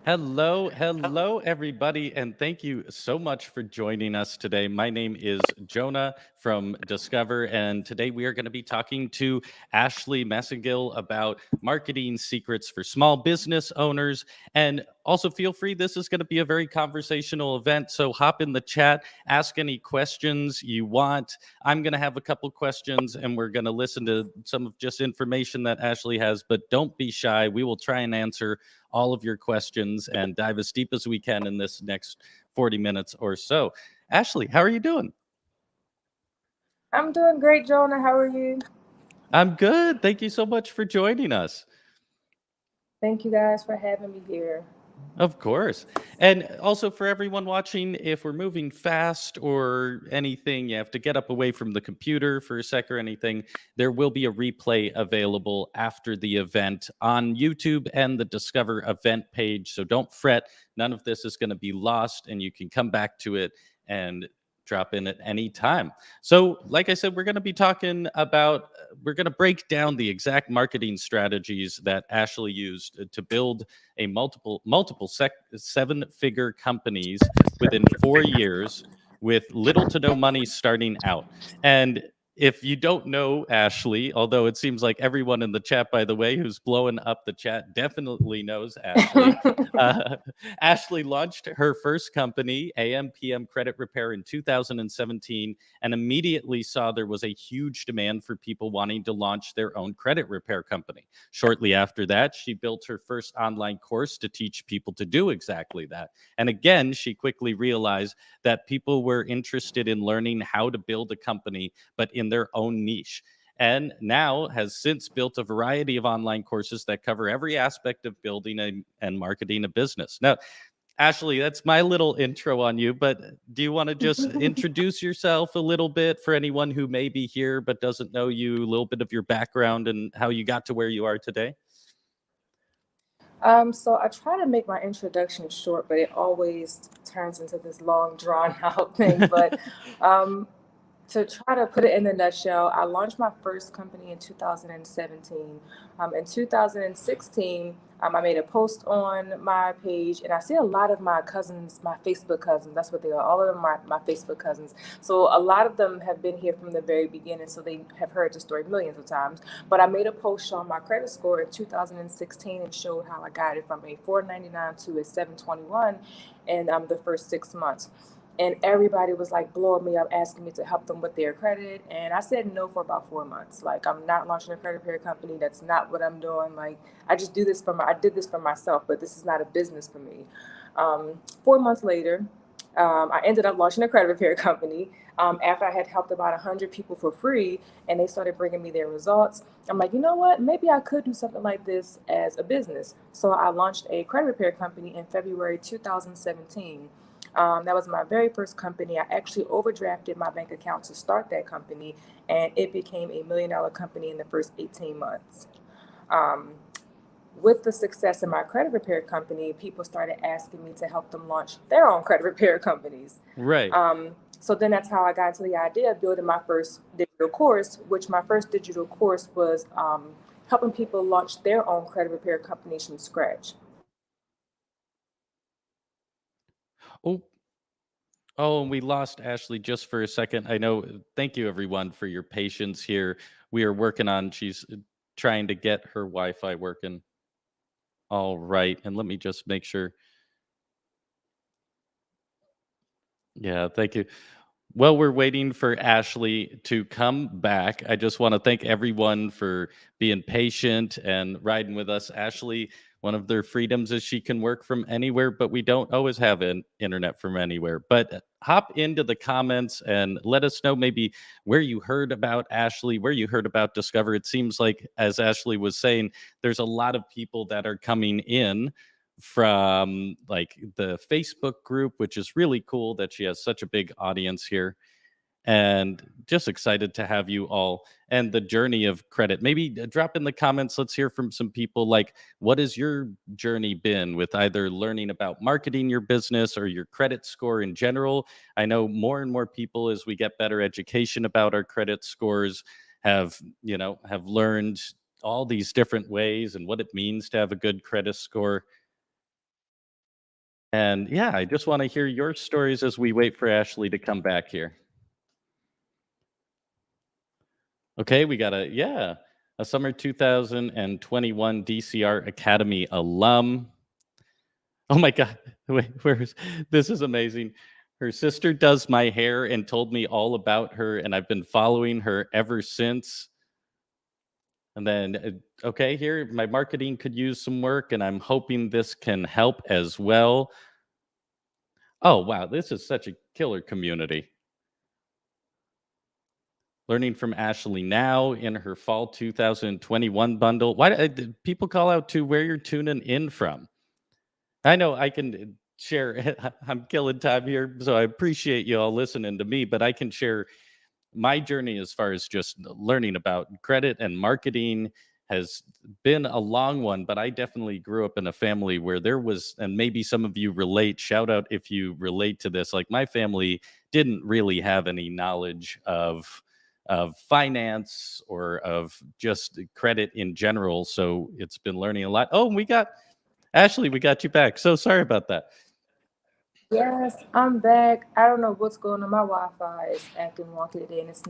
Hello, everybody, and thank you so much for joining us today. My name is Jonah from Discover, and today we are going to be talking to Ashley Massengill about marketing secrets for small business owners. And also, feel free, this is going to be a very conversational event, so hop in the chat, ask any questions you want. I'm going to have a couple questions, and we're going to listen to some of just information that Ashley has, but don't be shy. We will try and answer all of your questions and dive as deep as we can in this next 40 minutes or so. Ashley, how are you doing? I'm doing great, Jonah. How are you? I'm good. Thank you so much for joining us. Thank you guys for having me here. Of course. And also for everyone watching, if we're moving fast or anything, you have to get up away from the computer for a sec or anything, there will be a replay available after the event on YouTube and the Discover event page. So don't fret. None of this is going to be lost, and you can come back to it and drop in at any time. So, like I said, we're going to be talking about, we're going to break down the exact marketing strategies that Ashley used to build a seven-figure companies within 4 years with little to no money starting out. And if you don't know Ashley, although it seems like everyone in the chat, by the way, who's blowing up the chat, definitely knows Ashley. Uh, Ashley launched her first company, AMPM Credit Repair, in 2017, and immediately saw there was a huge demand for people wanting to launch their own credit repair company. Shortly after that, she built her first online course to teach people to do exactly that. And again, she quickly realized that people were interested in learning how to build a company, but in their own niche. And now has since built a variety of online courses that cover every aspect of building and marketing a business. Now, Ashley, that's my little intro on you, but do you want to just introduce yourself a little bit for anyone who may be here but doesn't know you, a little bit of your background and how you got to where you are today? So I try to make my introduction short, but it always turns into this long, drawn out thing. But um, to try to put it in a nutshell, I launched my first company in 2017. In 2016, I made a post on my page, and I see a lot of my cousins, my Facebook cousins, that's what they are, all of them are my Facebook cousins. So a lot of them have been here from the very beginning, so they have heard the story millions of times. But I made a post showing my credit score in 2016 and showed how I got it from a 499 to a 721 in the first 6 months, and everybody was like blowing me up, asking me to help them with their credit. And I said no for about 4 months. Like, I'm not launching a credit repair company. That's not what I'm doing. Like, I did this for myself, but this is not a business for me. 4 months later, I ended up launching a credit repair company. After I had helped about 100 people for free, and they started bringing me their results, I'm like, you know what? Maybe I could do something like this as a business. So I launched a credit repair company in February 2017. That was my very first company. I actually overdrafted my bank account to start that company, and it became a $1 million company in the first 18 months. Um, with the success of my credit repair company, people started asking me to help them launch their own credit repair companies. Right. So then that's how I got into the idea of building my first digital course, which my first digital course was helping people launch their own credit repair companies from scratch. Oh, oh, and we lost Ashley just for a second. I know. Thank you, everyone, for your patience here. We are working on, she's trying to get her Wi Fi working. All right. And let me just make sure. Yeah, thank you. Well, we're waiting for Ashley to come back. I just want to thank everyone for being patient and riding with us. Ashley, one of their freedoms is she can work from anywhere, but we don't always have an internet from anywhere. But hop into the comments and let us know maybe where you heard about Ashley, where you heard about Discover. It seems like, as Ashley was saying, there's a lot of people that are coming in from like the Facebook group, which is really cool that she has such a big audience here. And just excited to have you all and the journey of credit. Maybe drop in the comments. Let's hear from some people. Like, what has your journey been with either learning about marketing your business or your credit score in general? I know more and more people, as we get better education about our credit scores, have learned all these different ways and what it means to have a good credit score. And yeah, I just want to hear your stories as we wait for Ashley to come back here. Okay, we got a summer 2021 DCR Academy alum. Oh my God. Wait, where's this is amazing. Her sister does my hair and told me all about her, and I've been following her ever since. And then, okay, here, my marketing could use some work, and I'm hoping this can help as well. Oh, wow, this is such a killer community. Learning from Ashley now in her fall 2021 bundle. Why did people call out to where you're tuning in from? I know I can share. I'm killing time here, so I appreciate you all listening to me, but I can share my journey as far as just learning about credit and marketing has been a long one, but I definitely grew up in a family where there was, and maybe some of you relate, shout out if you relate to this. Like my family didn't really have any knowledge of finance or of just credit in general. So it's been learning a lot. Oh, we got Ashley, we got you back. So sorry about that. Yes, I'm back. I don't know what's going on. My Wi-Fi is acting wonky today, and it's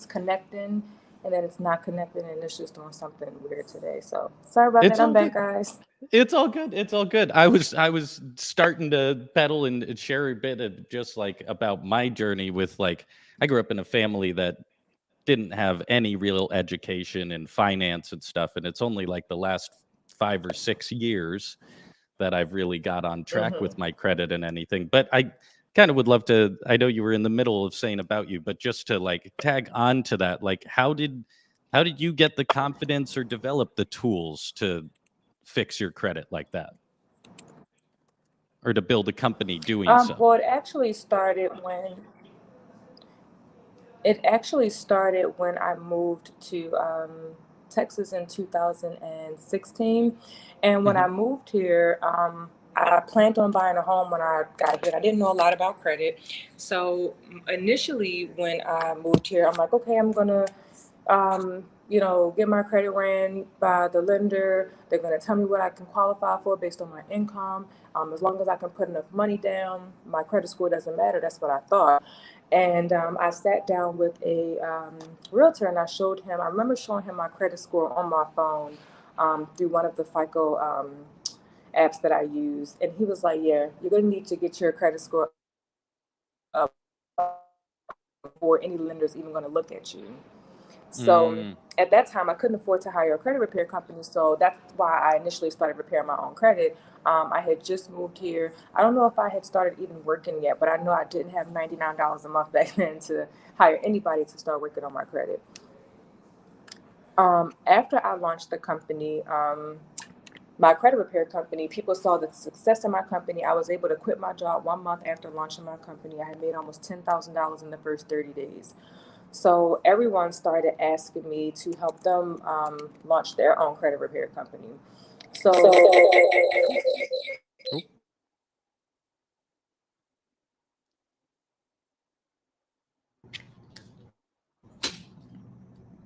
connecting, and then it's not connecting, and it's just doing something weird today. So sorry about It's that. I'm all back, good. guys. It's all good. It's all good. I was starting to pedal and share a bit of just like about my journey with like I grew up in a family that didn't have any real education in finance and stuff, and it's only like the last 5 or 6 years that I've really got on track Hmm. with my credit and anything. But I kind of would love to. I know you were in the middle of saying about you, but just to like tag on to that, like how did you get the confidence or develop the tools to fix your credit like that, or to build a company doing so? Well, it actually started when I moved to Texas in 2016. And when I Hmm. moved here, I planned on buying a home when I got here. I didn't know a lot about credit. So initially, when I moved here, I'm like, okay, I'm going to get my credit ran by the lender. They're going to tell me what I can qualify for based on my income. As long as I can put enough money down, my credit score doesn't matter. That's what I thought. And I sat down with a realtor and I remember showing him my credit score on my phone through one of the FICO apps that I use. And he was like, yeah, you're going to need to get your credit score up before any lender's even going to look at you. So Mm, at that time, I couldn't afford to hire a credit repair company. So that's why I initially started repairing my own credit. I had just moved here. I don't know if I had started even working yet, but I know I didn't have $99 a month back then to hire anybody to start working on my credit. After I launched the company, my credit repair company, people saw the success in my company. I was able to quit my job 1 month after launching my company. I had made almost $10,000 in the first 30 days. So everyone started asking me to help them launch their own credit repair company. So oh,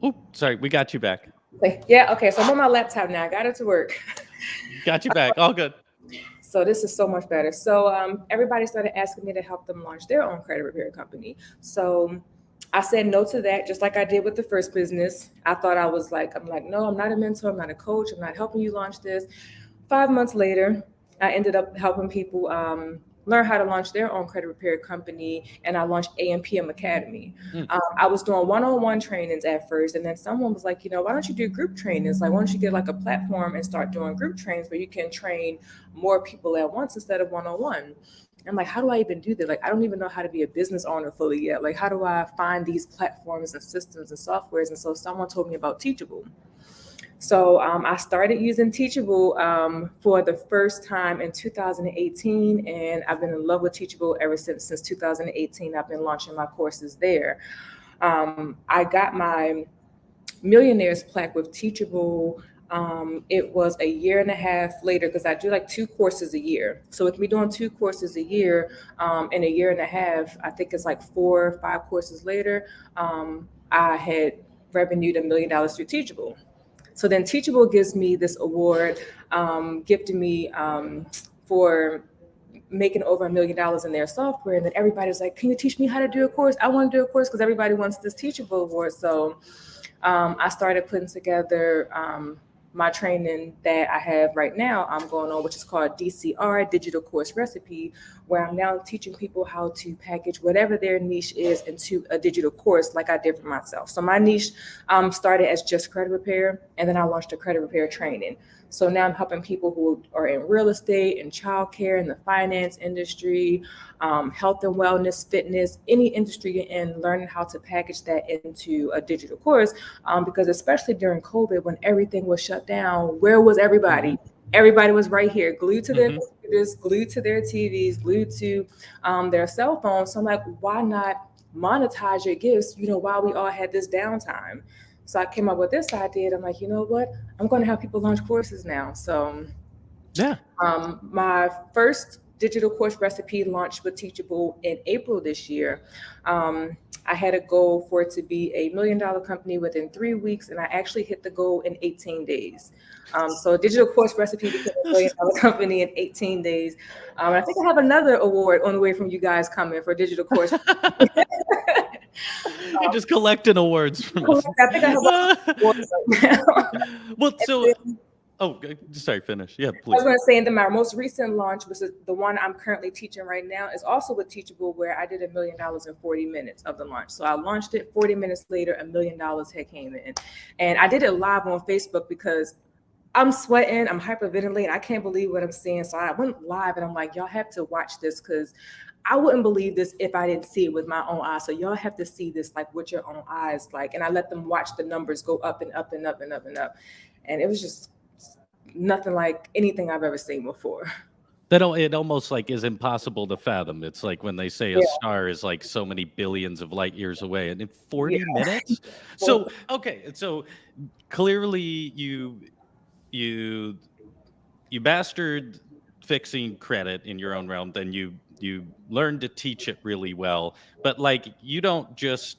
oh, sorry, we got you back. yeah, okay. So I'm on my laptop now. I got it to work. Got you back. All good. So this is so much better. So everybody started asking me to help them launch their own credit repair company. So I said no to that, just like I did with the first business. I'm like, no, I'm not a mentor. I'm not a coach. I'm not helping you launch this. 5 months later, I ended up helping people learn how to launch their own credit repair company, and I launched AMPM Academy. Mm, I was doing one-on-one trainings at first, and then someone was like, why don't you do group trainings? Like, why don't you get like a platform and start doing group trainings where you can train more people at once instead of one-on-one? I'm like, how do I even do that? Like, I don't even know how to be a business owner fully yet. Like, how do I find these platforms and systems and softwares? And so someone told me about Teachable. So I started using Teachable for the first time in 2018, and I've been in love with Teachable ever since 2018. I've been launching my courses there. I got my millionaire's plaque with Teachable. It was a year and a half later because I do like 2 courses a year. So with me doing 2 courses a year in a year and a half, I think it's like 4 or 5 courses later, I had revenued $1 million through Teachable. So then Teachable gives me this award, gifted me for making over $1 million in their software. And then everybody's like, can you teach me how to do a course? I want to do a course because everybody wants this Teachable award. So I started putting together my training that I have right now, I'm going on, which is called DCR, Digital Course Recipe, where I'm now teaching people how to package whatever their niche is into a digital course like I did for myself. So my niche started as just credit repair, and then I launched a credit repair training. So now I'm helping people who are in real estate and childcare, in the finance industry, health and wellness, fitness, any industry you're in, learning how to package that into a digital course. Because especially during COVID, when everything was shut down, where was everybody? Mm-hmm. Everybody was right here, glued to their Mm-hmm. computers, glued to their TVs, glued to their cell phones. So I'm like, why not monetize your gifts, while we all had this downtime? So I came up with this idea. And I'm like, you know what? I'm going to have people launch courses now. So Yeah. my first digital course recipe launched with Teachable in April this year. I had a goal for it to be a $1 million company within 3 weeks, and I actually hit the goal in 18 days. So digital course recipe became a $1 million company in 18 days. I think I have another award on the way from you guys coming for digital course. You're just collecting awards from us. I think I have awards right now. Well, so sorry, finish. Yeah, I please. was going to say, and then my most recent launch, which is the one I'm currently teaching right now, is also with Teachable, where I did $1 million in 40 minutes of the launch. So I launched it. 40 minutes later, $1 million had came in, and I did it live on Facebook because I'm sweating, I'm hyperventilating, I can't believe what I'm seeing. So I went live, and I'm like, y'all have to watch this because I wouldn't believe this if I didn't see it with my own eyes. So y'all have to see this like with your own eyes, like. And I let them watch the numbers go up and up and up and up and up, and it was just nothing like anything I've ever seen before. It almost like is impossible to fathom. It's like when they say a Yeah, star is like so many billions of light years away, and in 40 yeah. minutes. So okay, so clearly you you mastered fixing credit in your own realm. Then you learned to teach it really well. But like you don't just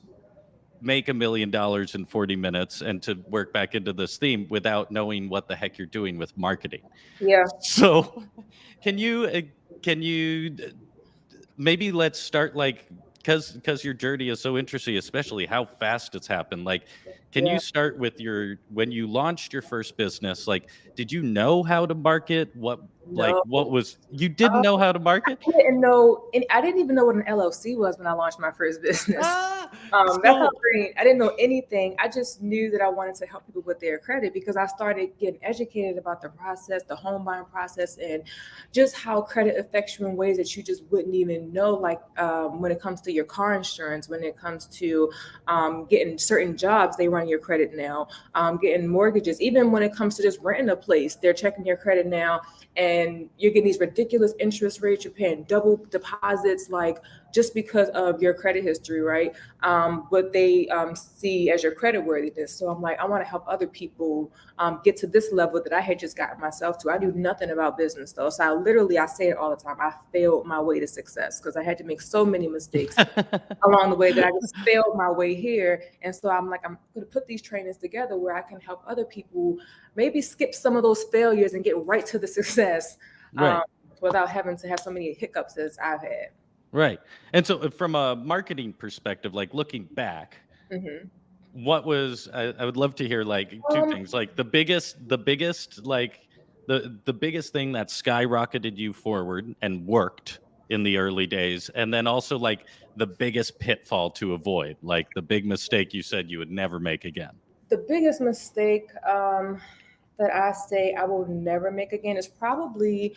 make $1 million in 40 minutes, and to work back into this theme without knowing what the heck you're doing with marketing. Yeah, So can you maybe let's start like because your journey is so interesting, especially how fast it's happened. Like, can you yeah. start with your when you launched your first business? Like, did you know how to market? No. What was you didn't know how to market? I didn't know, and I didn't even know what an LLC was when I launched my first business. Ah, That's how so green. I didn't know anything. I just knew that I wanted to help people with their credit because I started getting educated about the process, the home buying process, and just how credit affects you in ways that you just wouldn't even know. Like when it comes to your car insurance, when it comes to getting certain jobs, they run your credit now. Getting mortgages, even when it comes to just renting a place, they're checking your credit now, and you're getting these ridiculous interest rates. You're paying double deposits, like just because of your credit history, right? What they see as your credit worthiness. So I'm like, I want to help other people get to this level that I had just gotten myself to. I knew nothing about business though. So I say it all the time. I failed my way to success because I had to make so many mistakes along the way that I just failed my way here. And so I'm like, I'm going to put these trainings together where I can help other people maybe skip some of those failures and get right to the success right. without having to have so many hiccups as I've had. Right. And so from a marketing perspective, like looking back, Hmm. what was I would love to hear like two Um, things. Like the biggest like the biggest thing that skyrocketed you forward and worked in the early days. And then also like the biggest pitfall to avoid, like the big mistake you said you would never make again. the biggest mistake that I say I will never make again is probably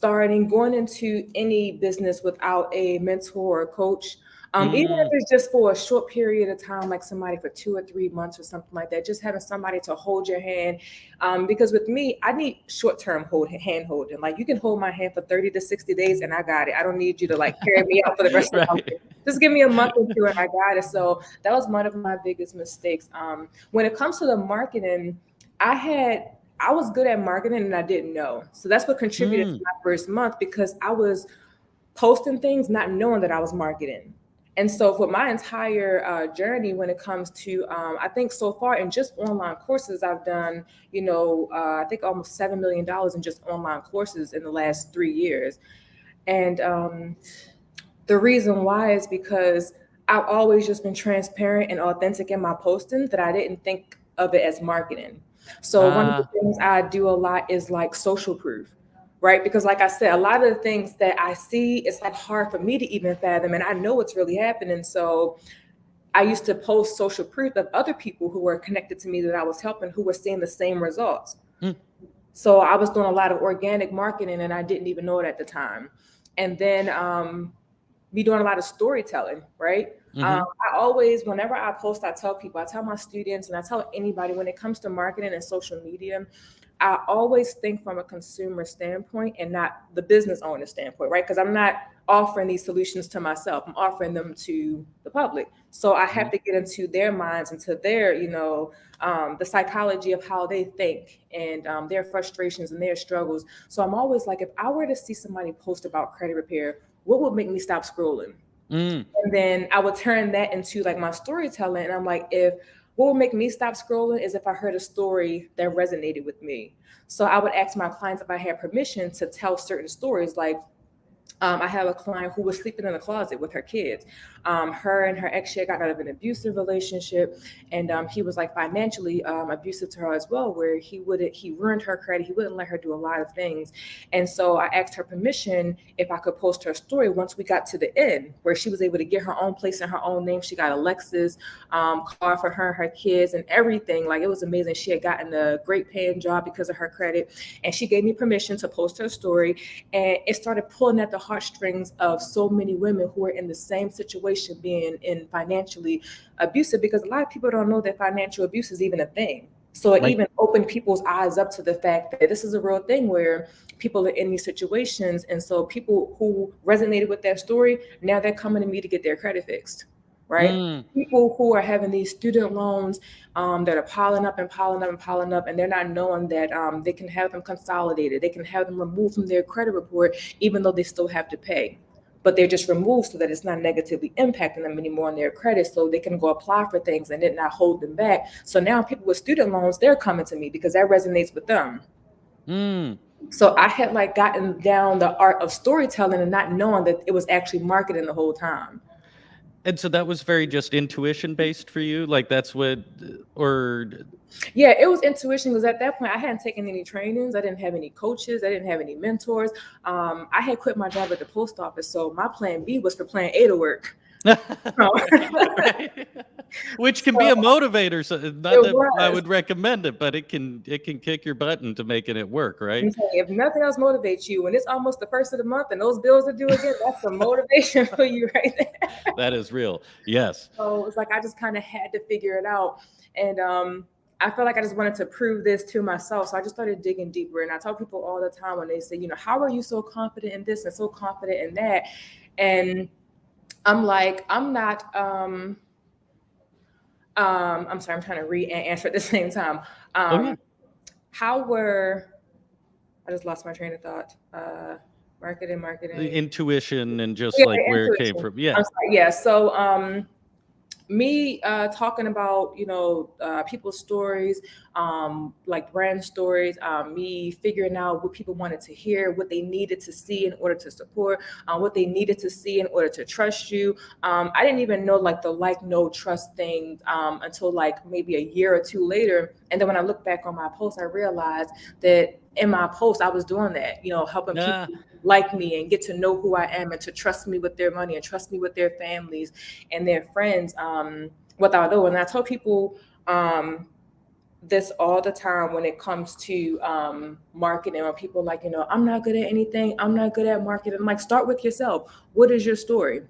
going into any business without a mentor or coach. Even if Mm, it's just for a short period of time, like somebody for 2 or 3 months or something like that, just having somebody to hold your hand. Because with me, I need short-term hand holding. Like you can hold my hand for 30 to 60 days and I got it. I don't need you to like carry me out for the rest of the right. month. Just give me a month or two and I got it. So that was one of my biggest mistakes. When it comes to the marketing, I was good at marketing and I didn't know. So that's what contributed to Mm, my first month because I was posting things not knowing that I was marketing. And so for my entire journey, when it comes to, I think so far in just online courses, I've done, I think almost $7 million in just online courses in the last 3 years. And the reason why is because I've always just been transparent and authentic in my posting that I didn't think of it as marketing. So one of the Ah, things I do a lot is like social proof, right? Because like I said, a lot of the things that I see, it's like hard for me to even fathom, and I know what's really happening. So I used to post social proof of other people who were connected to me that I was helping who were seeing the same results. mm, So I was doing a lot of organic marketing and I didn't even know it at the time. And then be doing a lot of storytelling, right? mm-hmm, I always, whenever I post, I tell people, I tell my students, and I tell anybody when it comes to marketing and social media, I always think from a consumer standpoint and not the business owner standpoint, right? Because I'm not offering these solutions to myself, I'm offering them to the public. So I mm-hmm, have to get into their minds, into their, the psychology of how they think and their frustrations and their struggles. So I'm always like, if I were to see somebody post about credit repair, what would make me stop scrolling? mm, And then I would turn that into like my storytelling. And I'm like, if what would make me stop scrolling is if I heard a story that resonated with me. So I would ask my clients if I had permission to tell certain stories. Like I have a client who was sleeping in the closet with her kids. Her and her ex, she got out of an abusive relationship, and he was like financially abusive to her as well, where he ruined her credit. He wouldn't let her do a lot of things, and so I asked her permission if I could post her story. Once we got to the end, where she was able to get her own place in her own name, she got a Lexus car for her and her kids and everything. Like it was amazing. She had gotten a great paying job because of her credit, and she gave me permission to post her story, and it started pulling at the heartstrings of so many women who are in the same situation, being in financially abusive, because a lot of people don't know that financial abuse is even a thing. So it right. even opened people's eyes up to the fact that this is a real thing where people are in these situations. And so people who resonated with that story, now they're coming to me to get their credit fixed, right? Mm. People who are having these student loans that are piling up and piling up and piling up, and they're not knowing that they can have them consolidated, they can have them removed from their credit report, even though they still have to pay. But they're just removed so that it's not negatively impacting them anymore on their credit, so they can go apply for things and it not hold them back. So now people with student loans, they're coming to me because that resonates with them. Mm. So I had like gotten down the art of storytelling and not knowing that it was actually marketing the whole time. And so that was very just intuition based for you? Like that's what, or, Yeah, it was intuition because at that point I hadn't taken any trainings. I didn't have any coaches. I didn't have any mentors. I had quit my job at the post office. So my plan B was for plan A to work. So, right? Which can be a so motivator. So not it that I was. would recommend it, but it can kick your butt into making it work, right? I'm saying if nothing else motivates you, when it's almost the first of the month and those bills are due again, that's some motivation for you right there. That is real. Yes. So it's like I just kind of had to figure it out. And I felt like I just wanted to prove this to myself. So I just started digging deeper. And I tell people all the time when they say, how are you so confident in this and so confident in that? And I'm like, I'm not, I'm sorry, I'm trying to read and answer at the same time. Oh yeah. How were, I just lost my train of thought. The Marketing. intuition and just Yeah, like where it came intuition. from. I'm Yeah. sorry. Yeah. So, me talking about people's stories, like brand stories, me figuring out what people wanted to hear, what they needed to see in order to support, what they needed to see in order to trust you. I didn't even know like the like no trust thing until like maybe a year or two later. And then when I look back on my post, I realized that in my post I was doing that, helping Ah. people like me and get to know who I am and to trust me with their money and trust me with their families and their friends. Without though, and I tell people this all the time when it comes to marketing. When people are like, I'm not good at anything, I'm not good at marketing. I'm like, start with yourself. What is your story?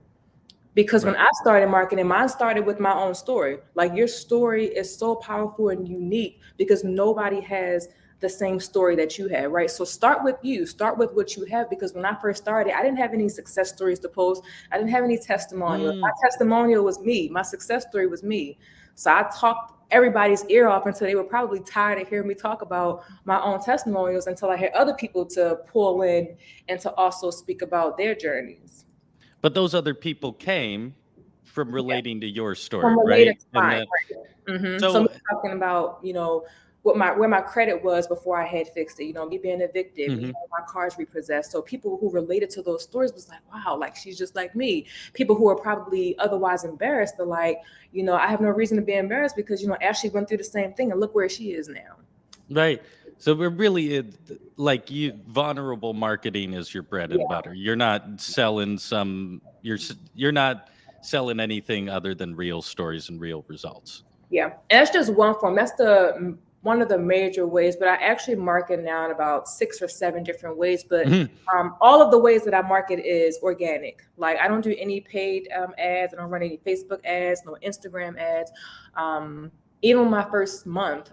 Because when Right. I started marketing, mine started with my own story. Like your story is so powerful and unique because nobody has the same story that you have, right? So start with you, start with what you have. Because when I first started, I didn't have any success stories to post. I didn't have any testimonials. My Mm. testimonial was me. My success story was me. So I talked everybody's ear off until they were probably tired of hearing me talk about my own testimonials until I had other people to pull in and to also speak about their journeys. But those other people came from Yeah. relating to your From story, related right? to And mine, that right. So me so talking about, where my credit was before I had fixed it. Me being evicted, me Hmm. having my cars repossessed. So people who related to those stories was like, wow, like she's just like me. People who are probably otherwise embarrassed are like, I have no reason to be embarrassed because Ashley went through the same thing and look where she is now. Right. So we're really like you vulnerable marketing is your bread and Yeah. butter. You're not selling you're not selling anything other than real stories and real results. Yeah, and that's just one form. That's the one of the major ways. But I actually market now in about 6 or 7 different ways. But Mhm. all of the ways that I market is organic. Like I don't do any paid ads. I don't run any Facebook ads, no Instagram ads. Even my first month,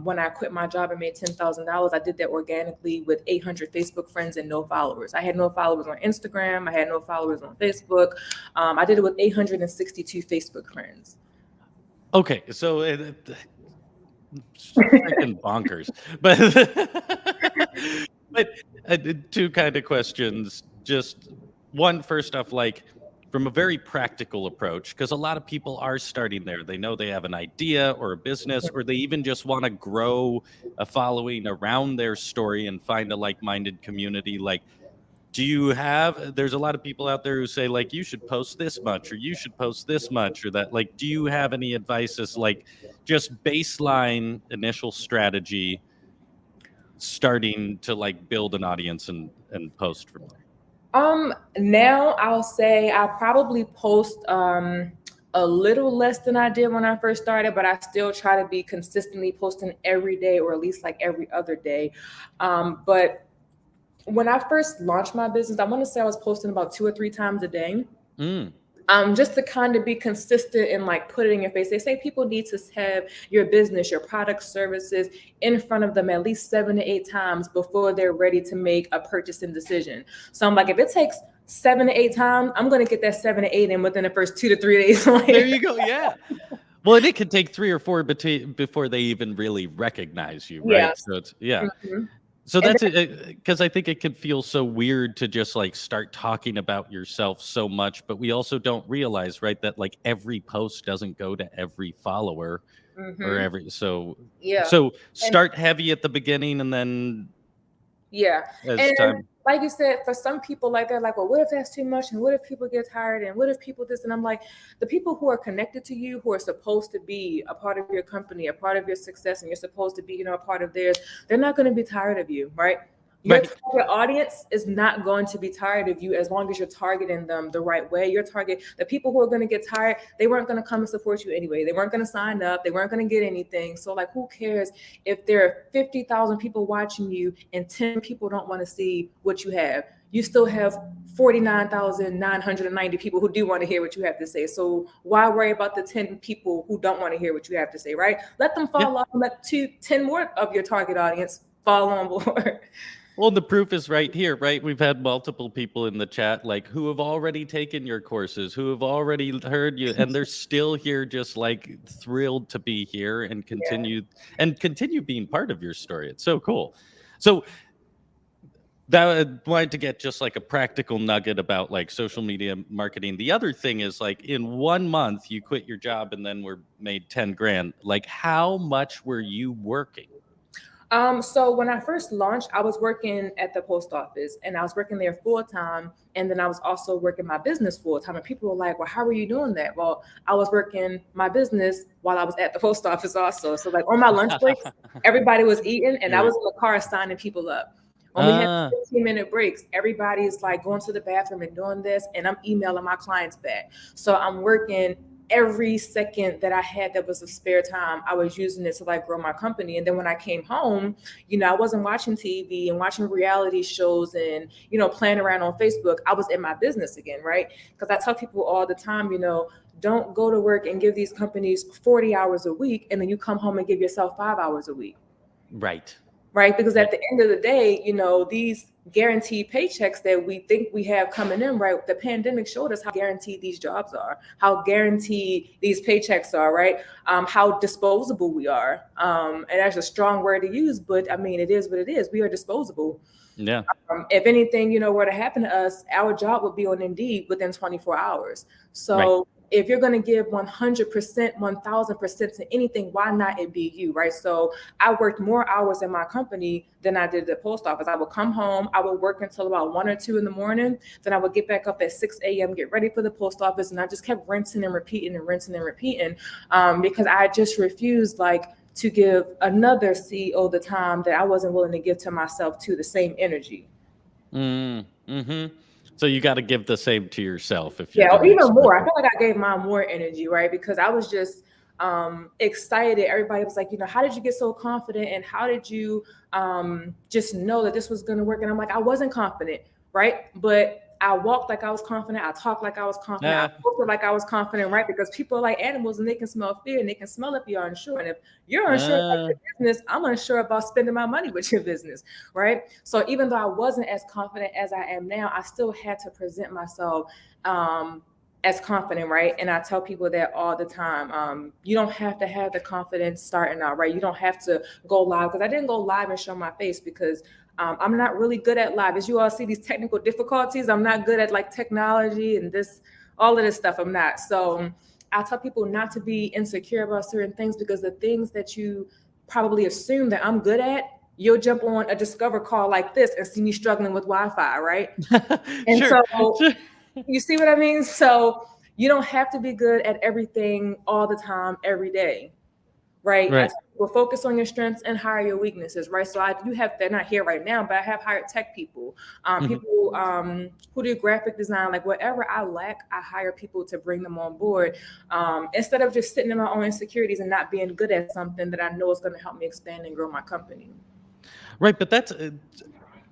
when I quit my job and made $10,000, I did that organically with 800 Facebook friends and no followers. I had no followers on Instagram. I had no followers on Facebook. I did it with 862 Facebook friends. Okay, so it's freaking bonkers. But but two kind of questions. Just one, first off, like from a very practical approach, because a lot of people are starting there. They know they have an idea or a business, or they even just want to grow a following around their story and find a like-minded community. Like, do you have there's a lot of people out there who say like you should post this much or you should post this much or that, like, do you have any advice as like just baseline initial strategy starting to like build an audience and post from there? Now I'll say I probably post a little less than I did when I first started, but I still try to be consistently posting every day or at least like every other day. But when I first launched my business, I want to say I was posting about 2 or 3 times a day. Mm, Just to kind of be consistent and like put it in your face. They say people need to have your business, your products, services in front of them at least 7 to 8 times before they're ready to make a purchasing decision. So I'm like, if it takes 7 to 8 times, I'm going to get that 7 to 8 in within the first 2 to 3 days. there you go. Yeah. Well, and it could take three or four before they even really recognize you, right? Yes. So it's yeah. Mhm. So And that's it, because I think it can feel so weird to just like start talking about yourself so much, but we also don't realize, right, that like every post doesn't go to every follower or then, every so yeah. so And start heavy at the beginning and then yeah. as And time. like you said, for some people, like they're like, well, what if that's too much? And what if people get tired? And what if people this? And I'm like, the people who are connected to you, who are supposed to be a part of your company, a part of your success, and you're supposed to be, a part of theirs, they're not going to be tired of you, right? Your Right. target audience is not going to be tired of you as long as you're targeting them the right way. The people who are going to get tired, they weren't going to come and support you anyway. They weren't going to sign up. They weren't going to get anything. So, like, who cares if there are 50,000 people watching you and 10 people don't want to see what you have? You still have 49,990 people who do want to hear what you have to say. So why worry about the 10 people who don't want to hear what you have to say, right? Let them Yeah. fall off and let 10 more of your target audience fall on board. Well, the proof is right here, right? We've had multiple people in the chat like who have already taken your courses, who have already heard you, and they're still here just like thrilled to be here Yeah. and continue being part of your story. It's so cool. So that I wanted to get just like a practical nugget about like social media marketing. The other thing is like in 1 month you quit your job and then were made 10 grand. Like how much were you working? So when I first launched, I was working at the post office and I was working there full time. And then I was also working my business full time. And people were like, well, how are you doing that? Well, I was working my business while I was at the post office also. So like on my lunch breaks, everybody was eating and I You're was in the car signing people up. When we had ah 15-minute breaks, everybody's like going to the bathroom and doing this, and I'm emailing my clients back. So I'm working every second that I had that was of spare time. I was using it to like grow my company. And then when I came home, I wasn't watching TV and watching reality shows and, playing around on Facebook. I was in my business again, right? Because I tell people all the time, don't go to work and give these companies 40 hours a week and then you come home and give yourself 5 hours a week. right. Right. Because Right. at the end of the day, these guaranteed paychecks that we think we have coming in, right? The pandemic showed us how guaranteed these jobs are, how guaranteed these paychecks are, right? How disposable we are. And that's a strong word to use, but I mean, it is what it is. We are disposable. Yeah. If anything, were to happen to us, our job would be on Indeed within 24 hours. Right. So if you're going to give 100%, 1000% to anything, why not it be you, right? So I worked more hours in my company than I did at the post office. I would come home, I would work until about 1 or 2 in the morning. Then I would get back up at 6 a.m., get ready for the post office. And I just kept rinsing and repeating and rinsing and repeating, because I just refused, like, to give another CEO the time that I wasn't willing to give to myself, to the same energy. Mm-hmm. So you got to give the same to yourself if you're Yeah, going or to even more. expect I it. feel like I gave mine more energy, right? Because I was just excited. Everybody was like, how did you get so confident? And how did you just know that this was going to work? And I'm like, I wasn't confident, right? But I walked like I was confident. I talked like I was confident. I Uh, spoke like I was confident, right? Because people are like animals and they can smell fear and they can smell if you're unsure. And if you're unsure about uh, your business, I'm unsure about spending my money with your business, right? So even though I wasn't as confident as I am now, I still had to present myself as confident, right? And I tell people that all the time. You don't have to have the confidence starting out, right? You don't have to go live, because I didn't go live and show my face because I'm not really good at live. As you all see these technical difficulties, I'm not good at like technology and this, all of this stuff. I'm not. So I tell people not to be insecure about certain things, because the things that you probably assume that I'm good at, you'll jump on a Discover call like this and see me struggling with Wi-Fi, right? And sure. so Sure. you see what I mean? So you don't have to be good at everything all the time, every day, right? I Right. tell people, focus on your strengths and hire your weaknesses, right? So they're not here right now, but I have hired tech people, Mhm. people who do graphic design, like whatever I lack, I hire people to bring them on board, instead of just sitting in my own insecurities and not being good at something that I know is going to help me expand and grow my company. Right, but that's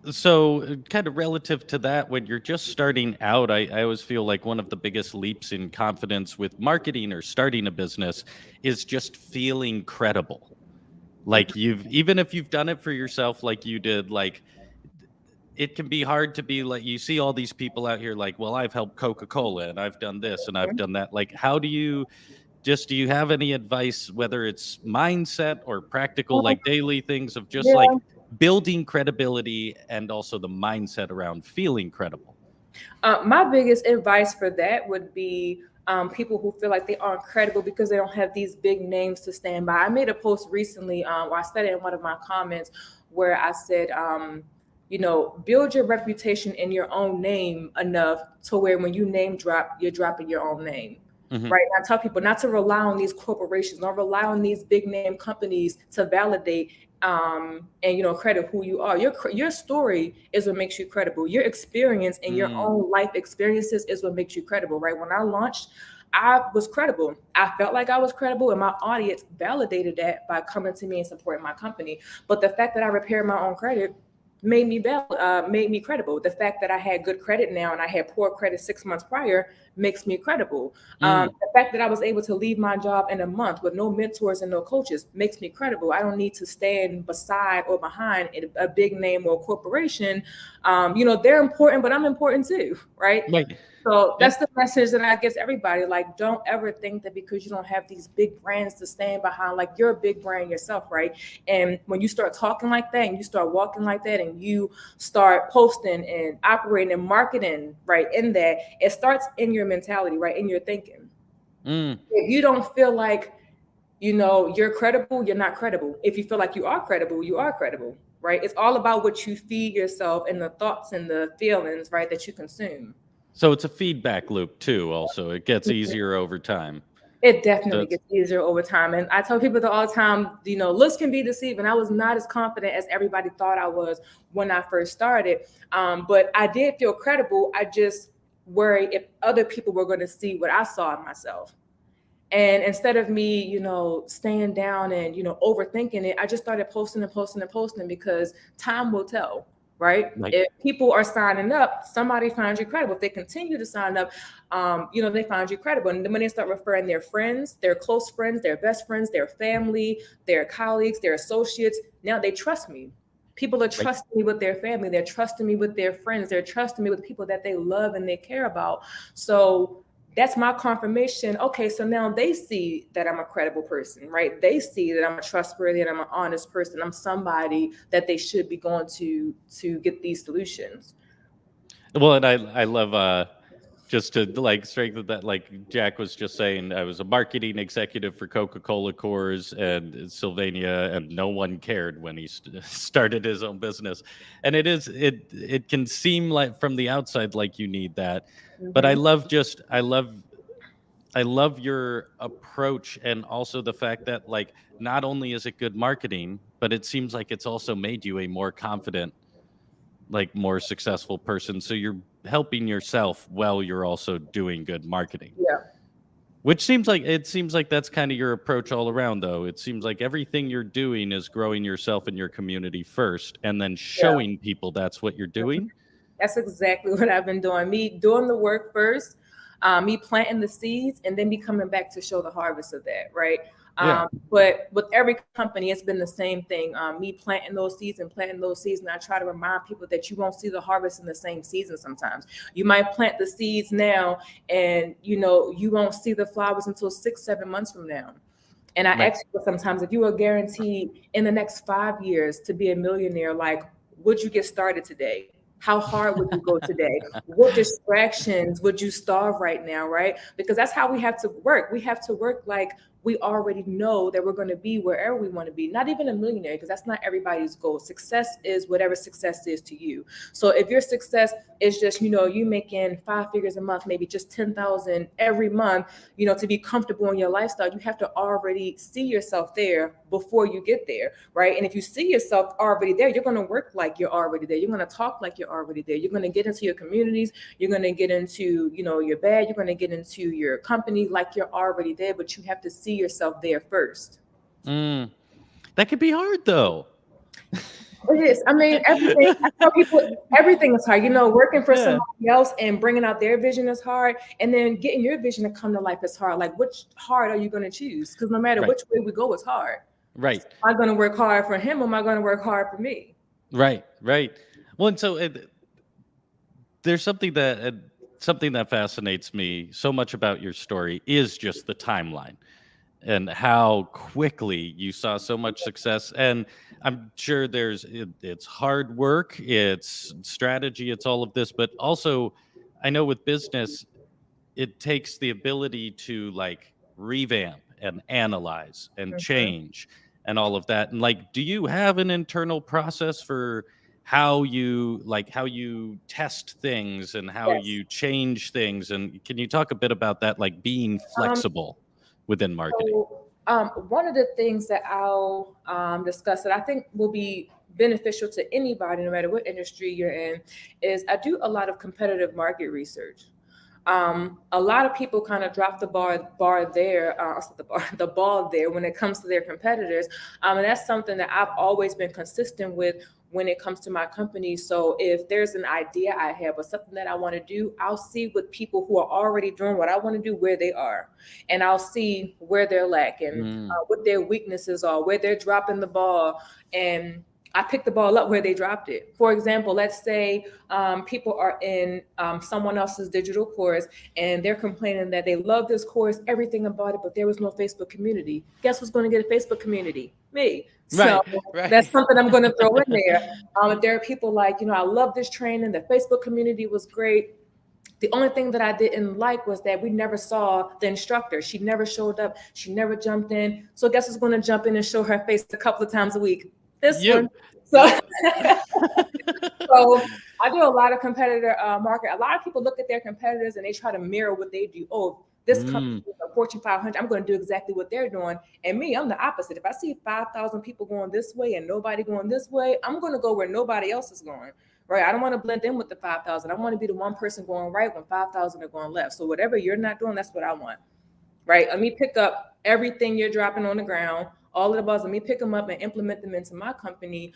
so kind of relative to that. When you're just starting out, I always feel like one of the biggest leaps in confidence with marketing or starting a business is just feeling credible. Like you've even if you've done it for yourself, like you did, like it can be hard to be like you see all these people out here like, well, I've helped Coca-Cola and I've done this and I've Mhm. done that. Like, how do you do you have any advice, whether it's mindset or practical, like daily things of just like Yeah. building credibility and also the mindset around feeling credible? My biggest advice for that would be people who feel like they aren't credible because they don't have these big names to stand by. I made a post recently, or I said it in one of my comments, where I said, build your reputation in your own name enough to where when you name drop, you're dropping your own name. Hmm. Right. And I tell people not to rely on these corporations, not rely on these big name companies to validate and credit who you are. Your story is what makes you credible. Your experience and your Mm, own life experiences is what makes you credible, right? When I launched, I was credible. I felt like I was credible, and my audience validated that by coming to me and supporting my company. But the fact that I repaired my own credit made me credible. The fact that I had good credit now and I had poor credit 6 months prior makes me credible. mm, The fact that I was able to leave my job in a month with no mentors and no coaches makes me credible. I don't need to stand beside or behind a big name or a corporation. They're important, but I'm important too, right? right. So And that's the message that I give everybody. Like, don't ever think that because you don't have these big brands to stand behind, like you're a big brand yourself, right? And when you start talking like that and you start walking like that and you start posting and operating and marketing, right, in that, it starts in your mentality, right, in your thinking. mm. If you don't feel like, you're credible, you're not credible. If you feel like you are credible, you are credible, right? It's all about what you feed yourself and the thoughts and the feelings, right, that you consume. So it's a feedback loop too. Also, it gets easier over time. It definitely That's gets easier over time. And I tell people that all the time, looks can be deceiving. I was not as confident as everybody thought I was when I first started. But I did feel credible. I just worried if other people were going to see what I saw in myself. And instead of me, staying down and, overthinking it, I just started posting and posting and posting, because time will tell, right? like If people are signing up, somebody finds you credible. If they continue to sign up, they find you credible. And then when they start referring their friends, their close friends, their best friends, their family, their colleagues, their associates, now they trust me. People are like trusting me with their family. They're trusting me with their friends. They're trusting me with people that they love and they care about. So that's my confirmation. Okay, so now they see that I'm a credible person, right? They see that I'm a trustworthy and I'm an honest person. I'm somebody that they should be going to get these solutions. well, and I love just to like strengthen that, like Jack was just saying, I was a marketing executive for Coca-Cola, Coors, and Sylvania, and no one cared when he started his own business. And it can seem like from the outside like you need that, but Hmm. I love your approach, and also the fact that like not only is it good marketing, but it seems like it's also made you a more confident, like more successful person. So you're helping yourself while you're also doing good marketing. Yeah. Which seems like that's kind of your approach all around though. It seems like everything you're doing is growing yourself and your community first and then Yeah. showing people that's what you're doing. That's exactly what I've been doing. Me doing the work first, me planting the seeds, and then me coming back to show the harvest of that, right? Yeah. But with every company, it's been the same thing. Me planting those seeds and planting those seeds, and I try to remind people that you won't see the harvest in the same season. Sometimes you might plant the seeds now, and you won't see the flowers until 6, 7 months from now. And I Right. ask people sometimes, if you were guaranteed in the next 5 years to be a millionaire, like, would you get started today? How hard would you go today? What distractions would you starve right now, right? Because that's how we have to work. We have to work like we already know that we're going to be wherever we want to be. Not even a millionaire, because that's not everybody's goal. Success is whatever success is to you. So if your success is just, you making 5 figures a month, maybe just 10,000 every month, to be comfortable in your lifestyle, you have to already see yourself there before you get there, right? And if you see yourself already there, you're going to work like you're already there. You're going to talk like you're already there. You're going to get into your communities. You're going to get into, your bed. You're going to get into your company like you're already there, but you have to see yourself there first. Mm, that could be hard though. It is. I mean, everything. I tell people everything is hard. Working for Yeah. somebody else and bringing out their vision is hard, and then getting your vision to come to life is hard. Like, which hard are you going to choose? Because no matter Right. which way we go, it's hard. Right. Am I going to work hard for him, or am I going to work hard for me? Right. Right. Well, and so there's something that fascinates me so much about your story is just the timeline and how quickly you saw so much success. And I'm sure it's hard work, it's strategy, it's all of this, but also I know with business it takes the ability to like revamp and analyze and Mhm. change and all of that. And like, do you have an internal process for how you test things and how Yes. you change things? And can you talk a bit about that, like being Um, flexible within marketing? one of the things that I'll discuss that I think will be beneficial to anybody, no matter what industry you're in, is I do a lot of competitive market research. A lot of people kind of drop the bar there, the ball there when it comes to their competitors, and that's something that I've always been consistent with when it comes to my company. So if there's an idea I have or something that I want to do, I'll see with people who are already doing what I want to do where they are, and I'll see where they're lacking, Mm, what their weaknesses are, where they're dropping the ball, and I pick the ball up where they dropped it. For example, let's say people are in someone else's digital course and they're complaining that they love this course, everything about it, but there was no Facebook community. Guess who's going to get a Facebook community? Me. So right, right. that's something I'm going to throw in there. If there are people like, I love this training, the Facebook community was great. The only thing that I didn't like was that we never saw the instructor. She never showed up. She never jumped in. So guess who's going to jump in and show her face a couple of times a week? This one. You. So, Yep. so I do a lot of competitor market. A lot of people look at their competitors and they try to mirror what they do. Oh, this company Mm, is a Fortune 500. I'm going to do exactly what they're doing. And me, I'm the opposite. If I see 5,000 people going this way and nobody going this way, I'm going to go where nobody else is going. Right? I don't want to blend in with the 5,000. I want to be the one person going right when 5,000 are going left. So whatever you're not doing, that's what I want. Right? Let me pick up everything you're dropping on the ground, all of the balls. Let me pick them up and implement them into my company,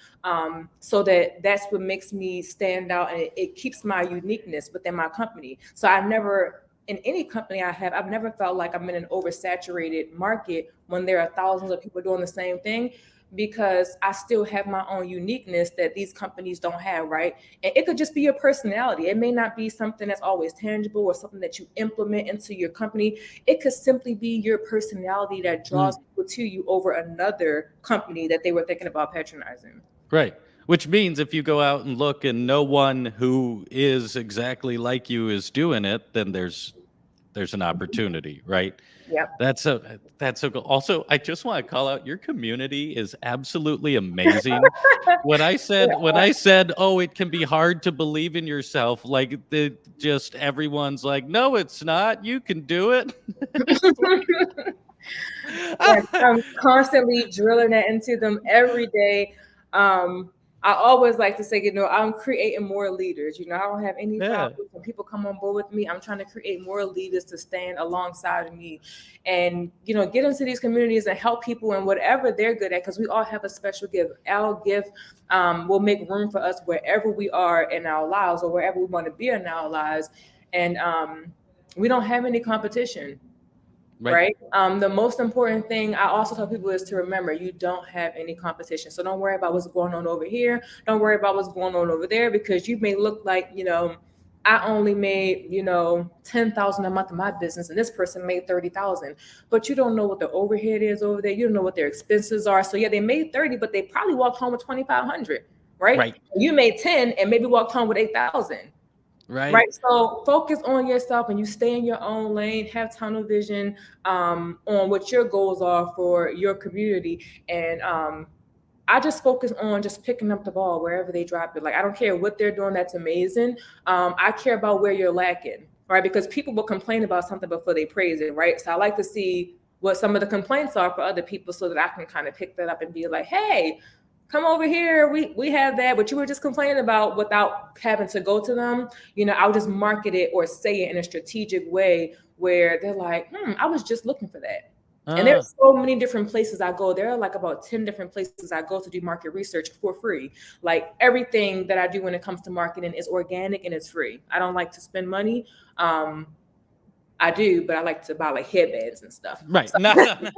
so that's what makes me stand out, and it keeps my uniqueness within my company. So I never, in any company I've never felt like I'm in an oversaturated market when there are thousands of people doing the same thing, because I still have my own uniqueness that these companies don't have, right? And it could just be your personality. It may not be something that's always tangible or something that you implement into your company. It could simply be your personality that mm, draws people to you over another company that they were thinking about patronizing. right. Which means if you go out and look and no one who is exactly like you is doing it, then there's an opportunity, right? Yep. That's so cool. Also, I just want to call out your community is absolutely amazing. When I said, "Oh, it can be hard to believe in yourself," like just everyone's like, "No, it's not. You can do it." It's Yes, like I'm constantly drilling that into them every day. I always like to say, I'm creating more leaders. I don't have any yeah, problems when people come on board with me. I'm trying to create more leaders to stand alongside of me and, get into these communities and help people in whatever they're good at, because we all have a special gift. Our gift will make room for us wherever we are in our lives or wherever we want to be in our lives. And we don't have any competition. right. Right. The most important thing I also tell people is to remember you don't have any competition. So don't worry about what's going on over here. Don't worry about what's going on over there, because you may look like, I only made, 10,000 a month in my business and this person made 30,000. But you don't know what the overhead is over there. You don't know what their expenses are. So yeah, they made 30, but they probably walked home with 2,500. Right. Right. You made 10 and maybe walked home with 8,000. Right. Right. So focus on yourself and you stay in your own lane, have tunnel vision on what your goals are for your community. And I just focus on just picking up the ball wherever they drop it. Like, I don't care what they're doing. That's amazing. I care about where you're lacking. Right. Because people will complain about something before they praise it. Right. So I like to see what some of the complaints are for other people so that I can kind of pick that up and be like, hey, come over here. We have that, what you were just complaining about, without having to go to them. I'll just market it or say it in a strategic way where they're like, I was just looking for that. And Uh, there's so many different places I go. There are like about 10 different places I go to do market research for free. Like, everything that I do when it comes to marketing is organic and it's free. I don't like to spend money. I do, but I like to buy like headbands and stuff. right. So, Not on,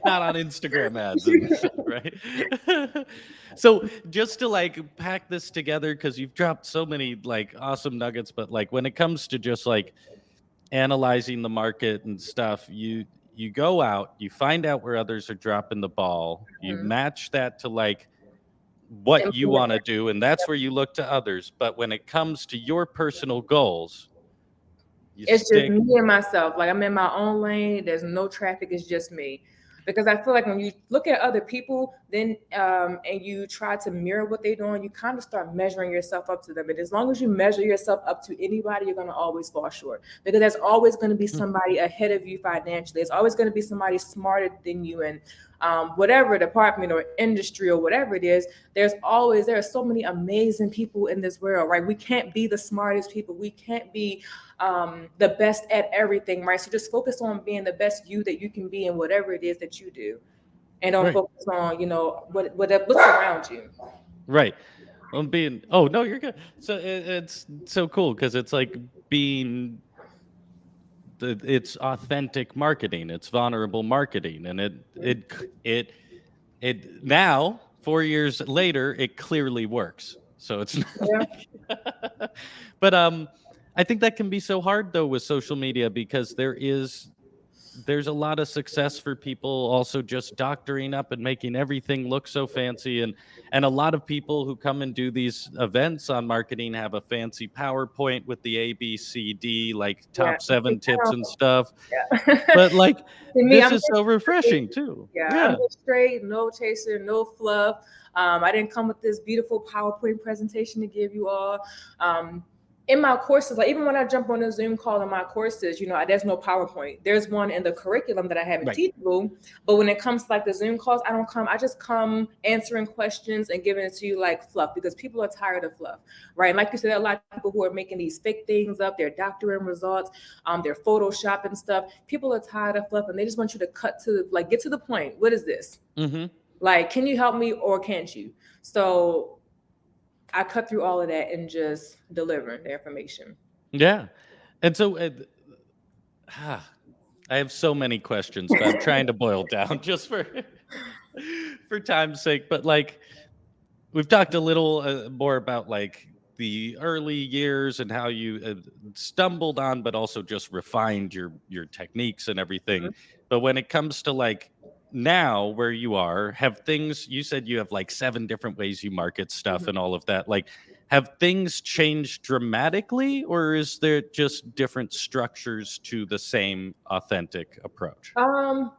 not on Instagram ads and stuff, right? So just to like pack this together, because you've dropped so many like awesome nuggets, but like when it comes to just like analyzing the market and stuff, you go out, you find out where others are dropping the ball, you mhm. match that to like what you Implement want to do, and that's where you look to others. But when it comes to your personal goals, you It's just stick. me and myself. Like, I'm in my own lane. There's no traffic. It's just me. Because I feel like when you look at other people, then and you try to mirror what they're doing, you kind of start measuring yourself up to them. And as long as you measure yourself up to anybody, you're going to always fall short. Because there's always going to be somebody ahead of you financially. There's always going to be somebody smarter than you in whatever department or industry or whatever it is. There are so many amazing people in this world, right? We can't be the smartest people. We can't be the best at everything, right? So just focus on being the best you that you can be in whatever it is that you do, and don't Right. focus on what's around you. Right. I'm being. Oh no, you're good. So it's so cool because it's like being. It's authentic marketing. It's vulnerable marketing, and it now 4 years later it clearly works. So it's not Yeah, like, but I think that can be so hard though with social media because there's a lot of success for people also just doctoring up and making everything look so fancy, and a lot of people who come and do these events on marketing have a fancy PowerPoint with the ABCD like yeah. top See, 7 I tips and don't, stuff, yeah. but like To me, this I'm is just so straight. refreshing too. Yeah, I'm Yeah. just straight, no chaser, no fluff. I didn't come with this beautiful PowerPoint presentation to give you all. In my courses, like even when I jump on a Zoom call in my courses, there's no PowerPoint. There's one in the curriculum that I have in Right. Teachable, but when it comes to like the Zoom calls, I don't come. I just come answering questions and giving it to you like fluff, because people are tired of fluff, right? And like you said, there are a lot of people who are making these fake things up. They're doctoring results, they're photoshopping stuff. People are tired of fluff, and they just want you to cut to like get to the point. What is this? Mhm. Like, can you help me or can't you? So I cut through all of that and just deliver the information. Yeah. And so I have so many questions, but I'm trying to boil down just for for time's sake, but like we've talked a little more about like the early years and how you stumbled on but also just refined your techniques and everything. Mhm. But when it comes to like now where you are, have things, you said you have like 7 different ways you market stuff Mhm. and all of that. Like, have things changed dramatically, or is there just different structures to the same authentic approach? Um,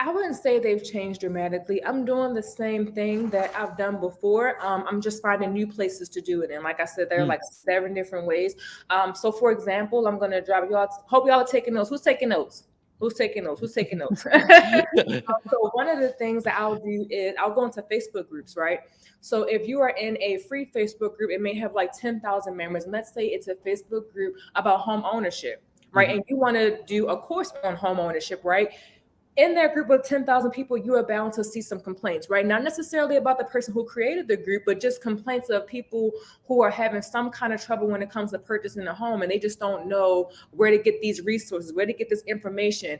I wouldn't say they've changed dramatically. I'm doing the same thing that I've done before. I'm just finding new places to do it in. Like I said, there are Mm. like 7 different ways. So, for example, I'm gonna drop y'all. Hope y'all are taking notes. Who's taking notes? Who's taking notes? Who's taking notes? So one of the things that I'll do is I'll go into Facebook groups, right? So if you are in a free Facebook group, it may have like 10,000 members, and let's say it's a Facebook group about home ownership, right? Mhm. And you want to do a course on home ownership, right? In that group of 10,000 people, you are bound to see some complaints, right? Not necessarily about the person who created the group, but just complaints of people who are having some kind of trouble when it comes to purchasing a home, and they just don't know where to get these resources, where to get this information.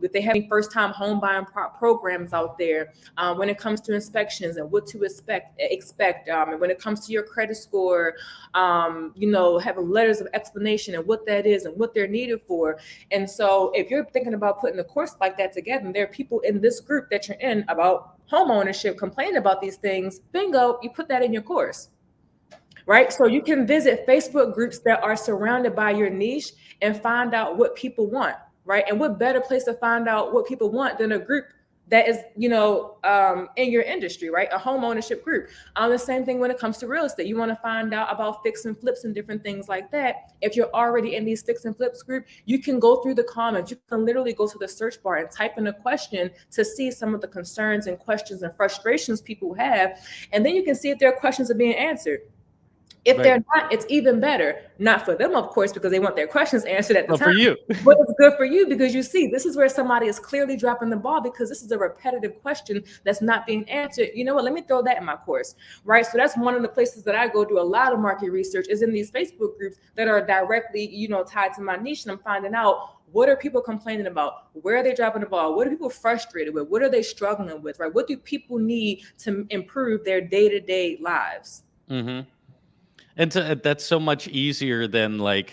If they have first-time home buying programs out there, when it comes to inspections and what to expect, and when it comes to your credit score, having letters of explanation and what that is and what they're needed for. And so if you're thinking about putting a course like that together, and there are people in this group that you're in about home ownership complaining about these things, bingo, you put that in your course, right? So you can visit Facebook groups that are surrounded by your niche and find out what people want, right? And what better place to find out what people want than a group that is, in your industry, right? A home ownership group. The same thing when it comes to real estate. You want to find out about fix and flips and different things like that. If you're already in these fix and flips group, you can go through the comments. You can literally go to the search bar and type in a question to see some of the concerns and questions and frustrations people have. And then you can see if their questions are being answered. If Right. they're not, it's even better. Not for them, of course, because they want their questions answered at the Well, for time. you. But it's good for you because you see, this is where somebody is clearly dropping the ball because this is a repetitive question that's not being answered. You know what? Let me throw that in my course, right? So that's one of the places that I go do a lot of market research is in these Facebook groups that are directly, tied to my niche. And I'm finding out what are people complaining about? Where are they dropping the ball? What are people frustrated with? What are they struggling with, right? What do people need to improve their day-to-day lives? Hmm. And that's so much easier than like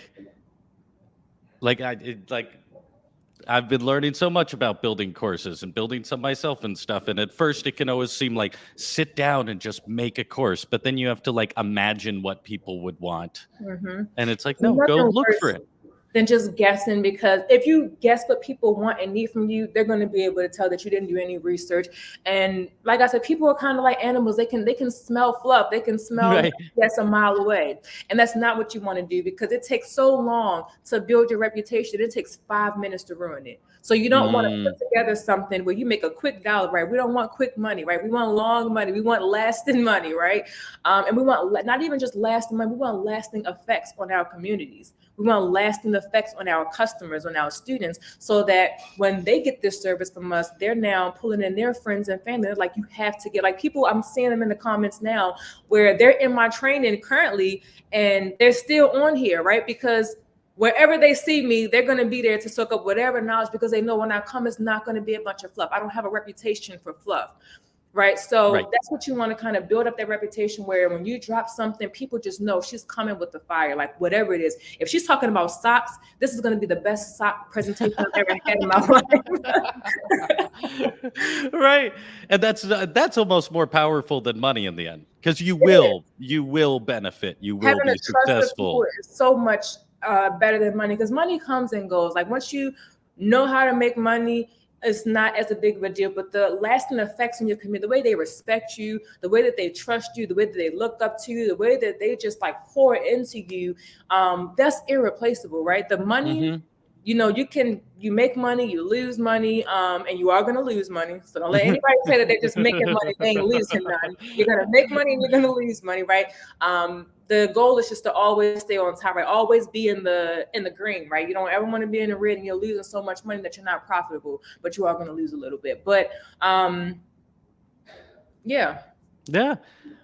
I've been learning so much about building courses and building some myself and stuff. And at first, it can always seem like sit down and just make a course, but then you have to like imagine what people would want, Mm-hmm. and it's like, There's no, go nothing look for worse it. than just guessing because if you guess what people want and need from you, they're going to be able to tell that you didn't do any research. And like I said, people are kind of like animals. They can smell fluff. They can smell Right. that's a mile away. And that's not what you want to do because it takes so long to build your reputation. It takes 5 minutes to ruin it. So you don't want to Mm, put together something where you make a quick dollar, right? We don't want quick money, right? We want long money. We want lasting money, right? And we want not even just lasting money. We want lasting effects on our communities. We want lasting effects on our customers, on our students, so that when they get this service from us, they're now pulling in their friends and family. They're like, you have to get like people, I'm seeing them in the comments now where they're in my training currently and they're still on here, right? Because wherever they see me, they're going to be there to soak up whatever knowledge because they know when I come, it's not going to be a bunch of fluff. I don't have a reputation for fluff. Right. right. So that's what you want to kind of build up that reputation where when you drop something, people just know she's coming with the fire, like whatever it is. If she's talking about socks, this is going to be the best sock presentation I've ever had in my life. Right. And that's almost more powerful than money in the end, because you It is. will benefit, you will Having be a trust of people successful. is so much better than money because money comes and goes. Like once you know how to make money, it's not as a big of a deal. But the lasting effects in your community, the way they respect you, the way that they trust you, the way that they look up to you, the way that they just like pour into you, that's irreplaceable, right? The money, Hmm. you make money, you lose money, and you are going to lose money. So don't let anybody say that they're just making money, they ain't losing none. You're going to make money and you're going to lose money, right? The goal is just to always stay on top, right? Always be in the green, right? You don't ever want to be in the red and you're losing so much money that you're not profitable, but you are going to lose a little bit. But yeah. Yeah.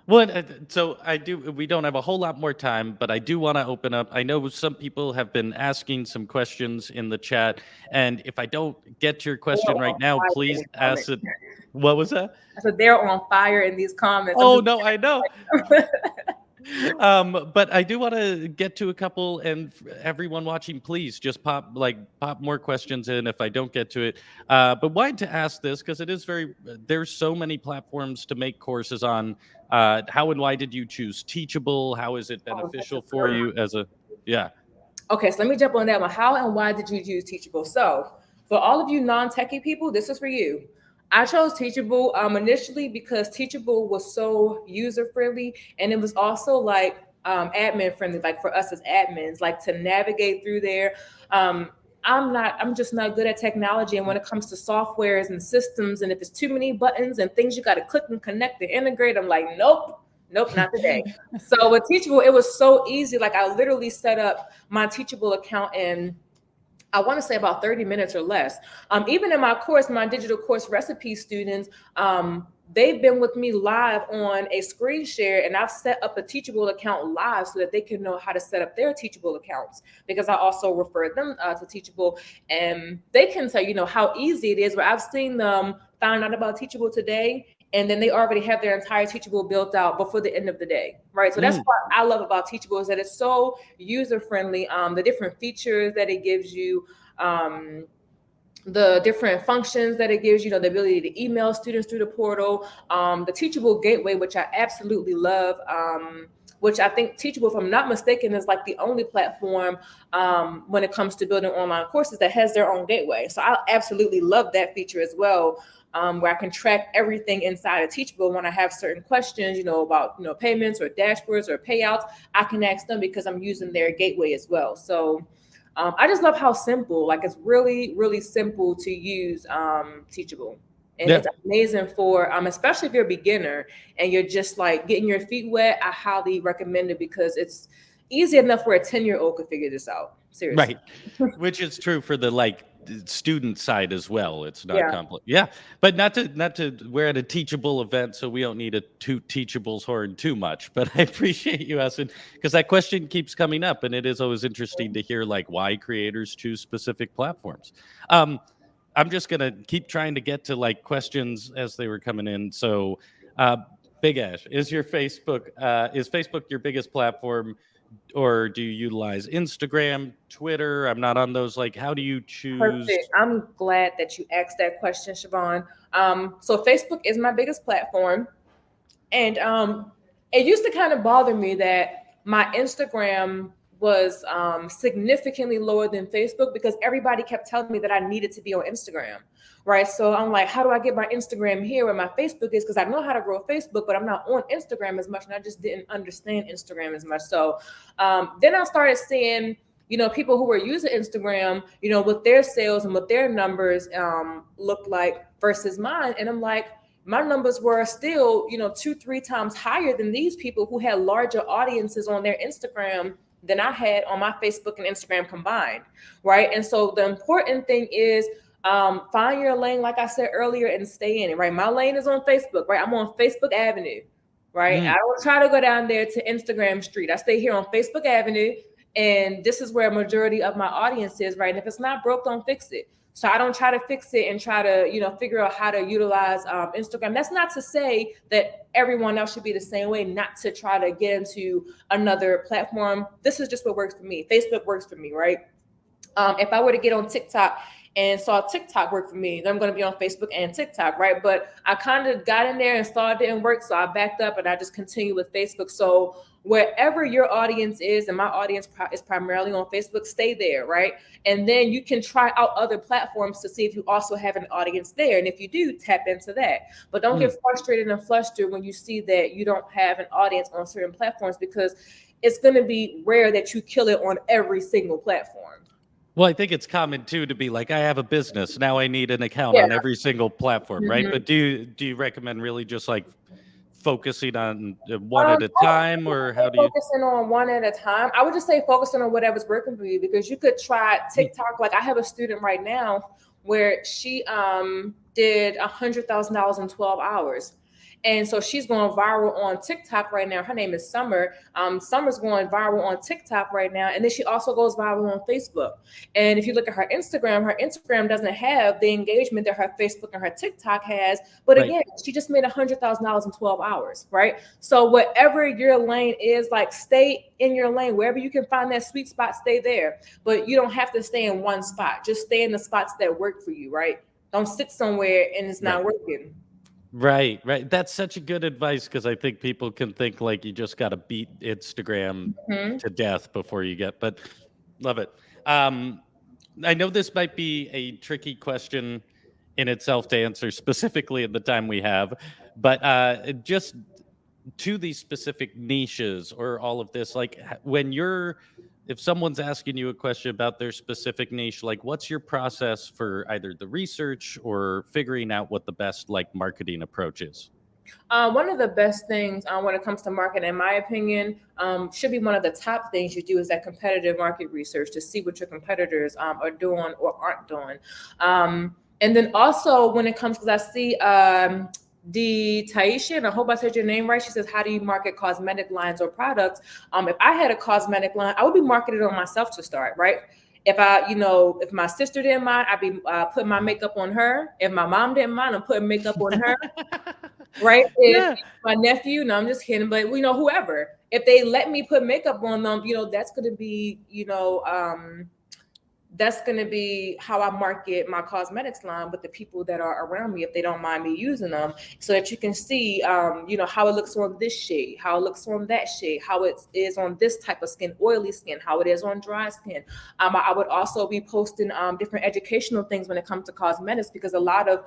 Well, so I do. We don't have a whole lot more time, but I do want to open up. I know some people have been asking some questions in the chat, and if I don't get your They're question right on now, fire in please these ask comments. it. What was that? I said they're on fire in these comments. I'm Oh just no, I know. But I do want to get to a couple, and everyone watching, please just pop more questions in if I don't get to it. But wanted to ask this because it is there's so many platforms to make courses on. How and why did you choose Teachable? How is it Oh, that's a beneficial for good one. you as a, yeah. Okay, so let me jump on that one. How and why did you choose Teachable? So, for all of you non-techie people, this is for you. I chose Teachable initially because Teachable was so user friendly, and it was also like admin friendly, like for us as admins, like to navigate through there. Um, I'm just not good at technology, and when it comes to softwares and systems, and if it's too many buttons and things you got to click and connect and integrate, I'm like, nope, nope, not today. So with Teachable, it was so easy. Like I literally set up my Teachable account in, I want to say, about 30 minutes or less. Even in my course, my digital course recipe students, they've been with me live on a screen share, and I've set up a Teachable account live so that they can know how to set up their Teachable accounts, because I also refer them to Teachable, and they can tell how easy it is. Where I've seen them find out about Teachable today, and then they already have their entire Teachable built out before the end of the day, right? So that's Mm, what I love about Teachable, is that it's so user friendly. The different features that it gives you, um, the different functions that it gives you, the ability to email students through the portal, the Teachable Gateway, which I absolutely love. Which I think Teachable, if I'm not mistaken, is like the only platform when it comes to building online courses that has their own gateway. So I absolutely love that feature as well, where I can track everything inside of Teachable. When I have certain questions, about payments or dashboards or payouts, I can ask them because I'm using their gateway as well. So I just love how simple, like it's really, really simple to use Teachable. And yeah. it's amazing for, especially if you're a beginner and you're just like getting your feet wet. I highly recommend it because it's easy enough where a 10-year-old could figure this out. Seriously. Right. Which is true for the student side as well. It's not Yeah. complex. Yeah. But not to we're at a teachable event, so we don't need to toot teachable's horn too much. But I appreciate you asking, because that question keeps coming up, and it is always interesting to hear why creators choose specific platforms. Um, I'm just gonna keep trying to get to questions as they were coming in. So uh Big Ash, is Facebook your biggest platform, or do you utilize Instagram, Twitter? I'm not on those. How do you choose? Perfect. I'm glad that you asked that question, Siobhan. So Facebook is my biggest platform. And it used to kind of bother me that my Instagram was significantly lower than Facebook, because everybody kept telling me that I needed to be on Instagram, right? So I'm like, how do I get my Instagram here where my Facebook is? Because I know how to grow Facebook, but I'm not on Instagram as much, and I just didn't understand Instagram as much. So then I started seeing, people who were using Instagram, what their sales and what their numbers look like versus mine, and I'm like, my numbers were still, 2-3 times higher than these people who had larger audiences on their Instagram than I had on my Facebook and Instagram combined, right? And so the important thing is, find your lane, like I said earlier, and stay in it, right? My lane is on Facebook, right? I'm on Facebook Avenue, right? I Mm, don't try to go down there to Instagram Street. I stay here on Facebook Avenue, and this is where a majority of my audience is, right? And if it's not broke, don't fix it. So I don't try to fix it and try to, figure out how to utilize Instagram. That's not to say that everyone else should be the same way, not to try to get into another platform. This is just what works for me. Facebook works for me, right? If I were to get on TikTok and saw TikTok work for me, then I'm going to be on Facebook and TikTok, right? But I kind of got in there and saw it didn't work, so I backed up and I just continue with Facebook. So wherever your audience is, and my audience is primarily on Facebook, stay there, right? And then you can try out other platforms to see if you also have an audience there. And if you do, tap into that. But don't mm. get frustrated and flustered when you see that you don't have an audience on certain platforms, because it's going to be rare that you kill it on every single platform. Well, I think it's common too to be like, I have a business now. I need an account Yeah. on every single platform, right? Mhm. But do you recommend really just focusing on one at a time, I would or say how do you? focusing on one at a time. I would just say focusing on whatever's working for you, because you could try Mm, TikTok. Like I have a student right now where she did $100,000 in 12 hours. And so she's going viral on TikTok right now. Her name is Summer. Summer's going viral on TikTok right now. And then she also goes viral on Facebook. And if you look at her Instagram doesn't have the engagement that her Facebook and her TikTok has. But Right. again, she just made $100,000 in 12 hours, right? So whatever your lane is, like, stay in your lane. Wherever you can find that sweet spot, stay there. But you don't have to stay in one spot. Just stay in the spots that work for you, right? Don't sit somewhere and it's not Right. working. Right, right. That's such a good advice because I think people can think like you just got to beat Instagram Mhm. to death before you get, but love it. Um, I know this might be a tricky question in itself to answer specifically in the time we have, but just to these specific niches or all of this, like when you're, if someone's asking you a question about their specific niche, like what's your process for either the research or figuring out what the best like marketing approach is? One of the best things when it comes to marketing, in my opinion, should be one of the top things you do is that competitive market research to see what your competitors are doing or aren't doing. And then also when it comes, because I see the Taisha, and I hope I said your name right. She says, "How do you market cosmetic lines or products?" If I had a cosmetic line, I would be marketed on myself to start, right? If my sister didn't mind, I'd be putting my makeup on her. If my mom didn't mind, I'm putting makeup on her, right? If Yeah. my nephew, no, I'm just kidding, but whoever, if they let me put makeup on them, that's going to be, that's going to be how I market my cosmetics line with the people that are around me if they don't mind me using them, so that you can see, how it looks on this shade, how it looks on that shade, how it is on this type of skin, oily skin, how it is on dry skin. I would also be posting different educational things when it comes to cosmetics, because a lot of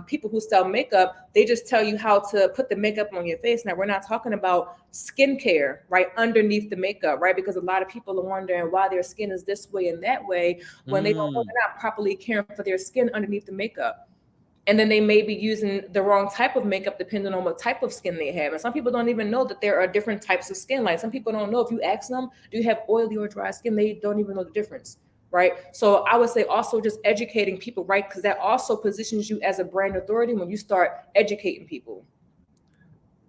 people who sell makeup, they just tell you how to put the makeup on your face. Now, we're not talking about skincare, right, underneath the makeup, right? Because a lot of people are wondering why their skin is this way and that way when they don't know Mm, they're not properly caring for their skin underneath the makeup. And then they may be using the wrong type of makeup depending on what type of skin they have. And some people don't even know that there are different types of skin. Like, some people don't know, if you ask them, do you have oily or dry skin? They don't even know the difference, right? So I would say also just educating people, right? Because that also positions you as a brand authority when you start educating people.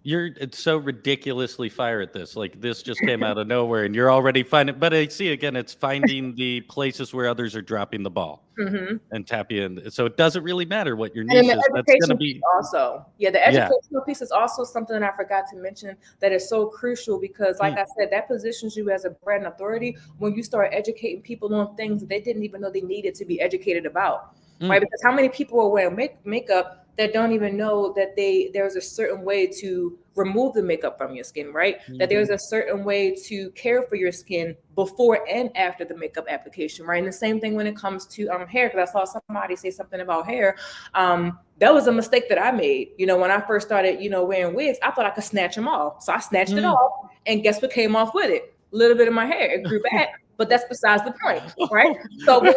it's so ridiculously fire at this. Like this just came out of nowhere and you're already finding, but I see again, it's finding the places where others are dropping the ball Mm-hmm. and tap you in. So it doesn't really matter what your And then niche the is. That's going to education piece be, also. Yeah, the yeah. educational piece is also something that I forgot to mention that is so crucial, because, like Mm, I said, that positions you as a brand authority when you start educating people on things that they didn't even know they needed to be educated about, mm, right? Because how many people are wearing makeup that don't even know that there's a certain way to remove the makeup from your skin, right? That mhm. there's a certain way to care for your skin before and after the makeup application, right? And the same thing when it comes to hair, because I saw somebody say something about hair. That was a mistake that I made. When I first started, wearing wigs, I thought I could snatch them off. So I snatched it Mm. off, and guess what came off with it? A little bit of my hair. It grew back, but that's besides the point, right? So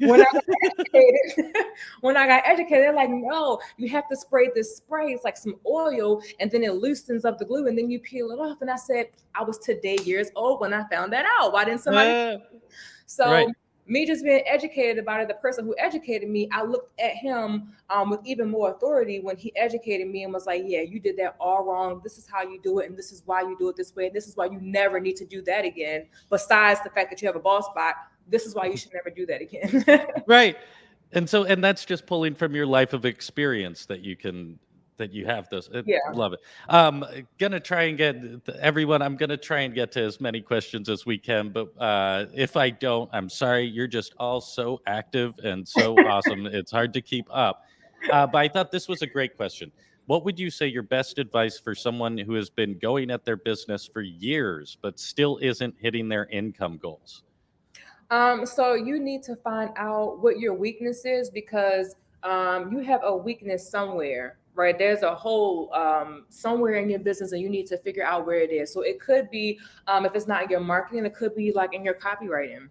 when I got educated, they're like, no, you have to spray this spray. It's like some oil, and then it loosens up the glue, and then you peel it off. And I said, I was today years old when I found that out. Why didn't somebody? Uh, So right. me just being educated about it, the person who educated me, I looked at him with even more authority when he educated me and was like, yeah, you did that all wrong. This is how you do it. And this is why you do it this way. And this is why you never need to do that again. Besides the fact that you have a bald spot, this is why you should never do that again. Right. And that's just pulling from your life of experience that you have those. Yeah. Love it. Gonna try and get everyone. I'm gonna try and get to as many questions as we can, but if I don't, I'm sorry. You're just all so active and so awesome. It's hard to keep up. But I thought this was a great question. What would you say your best advice for someone who has been going at their business for years but still isn't hitting their income goals? So you need to find out what your weakness is, because you have a weakness somewhere, right? There's a hole somewhere in your business, and you need to figure out where it is. So it could be, if it's not in your marketing, it could be like in your copywriting,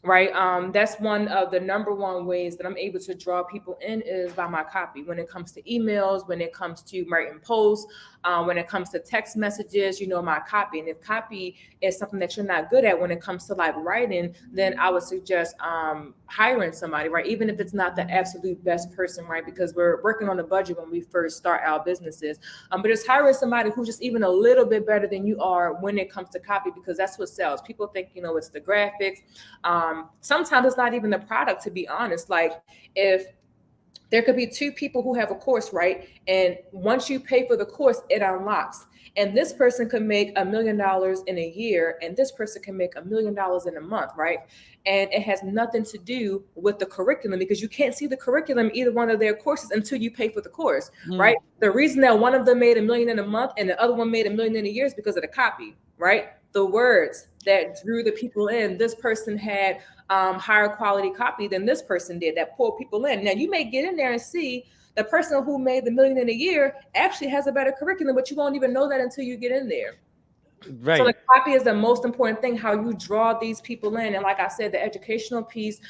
right? That's one of the number one ways that I'm able to draw people in is by my copy. When it comes to emails, when it comes to writing posts, when it comes to text messages, my copy. And if copy is something that you're not good at when it comes to like writing, then I would suggest hiring somebody, right? Even if it's not the absolute best person, right? Because we're working on a budget when we first start our businesses. But just hiring somebody who's just even a little bit better than you are when it comes to copy, because that's what sells. People think, it's the graphics. Sometimes it's not even the product, to be honest. Like if there could be two people who have a course, right? And once you pay for the course, it unlocks. And this person could make $1 million in a year, and this person can make $1 million in a month, right? And it has nothing to do with the curriculum, because you can't see the curriculum either one of their courses until you pay for the course, right? The reason that one of them made $1 million in a month and the other one made $1 million in a year is because of the copy, right? The words that drew the people in. This person had higher quality copy than this person did that pulled people in. Now you may get in there and see the person who made the $1 million in a year actually has a better curriculum, but you won't even know that until you get in there. Right. So the copy is the most important thing, how you draw these people in. And like I said, the educational piece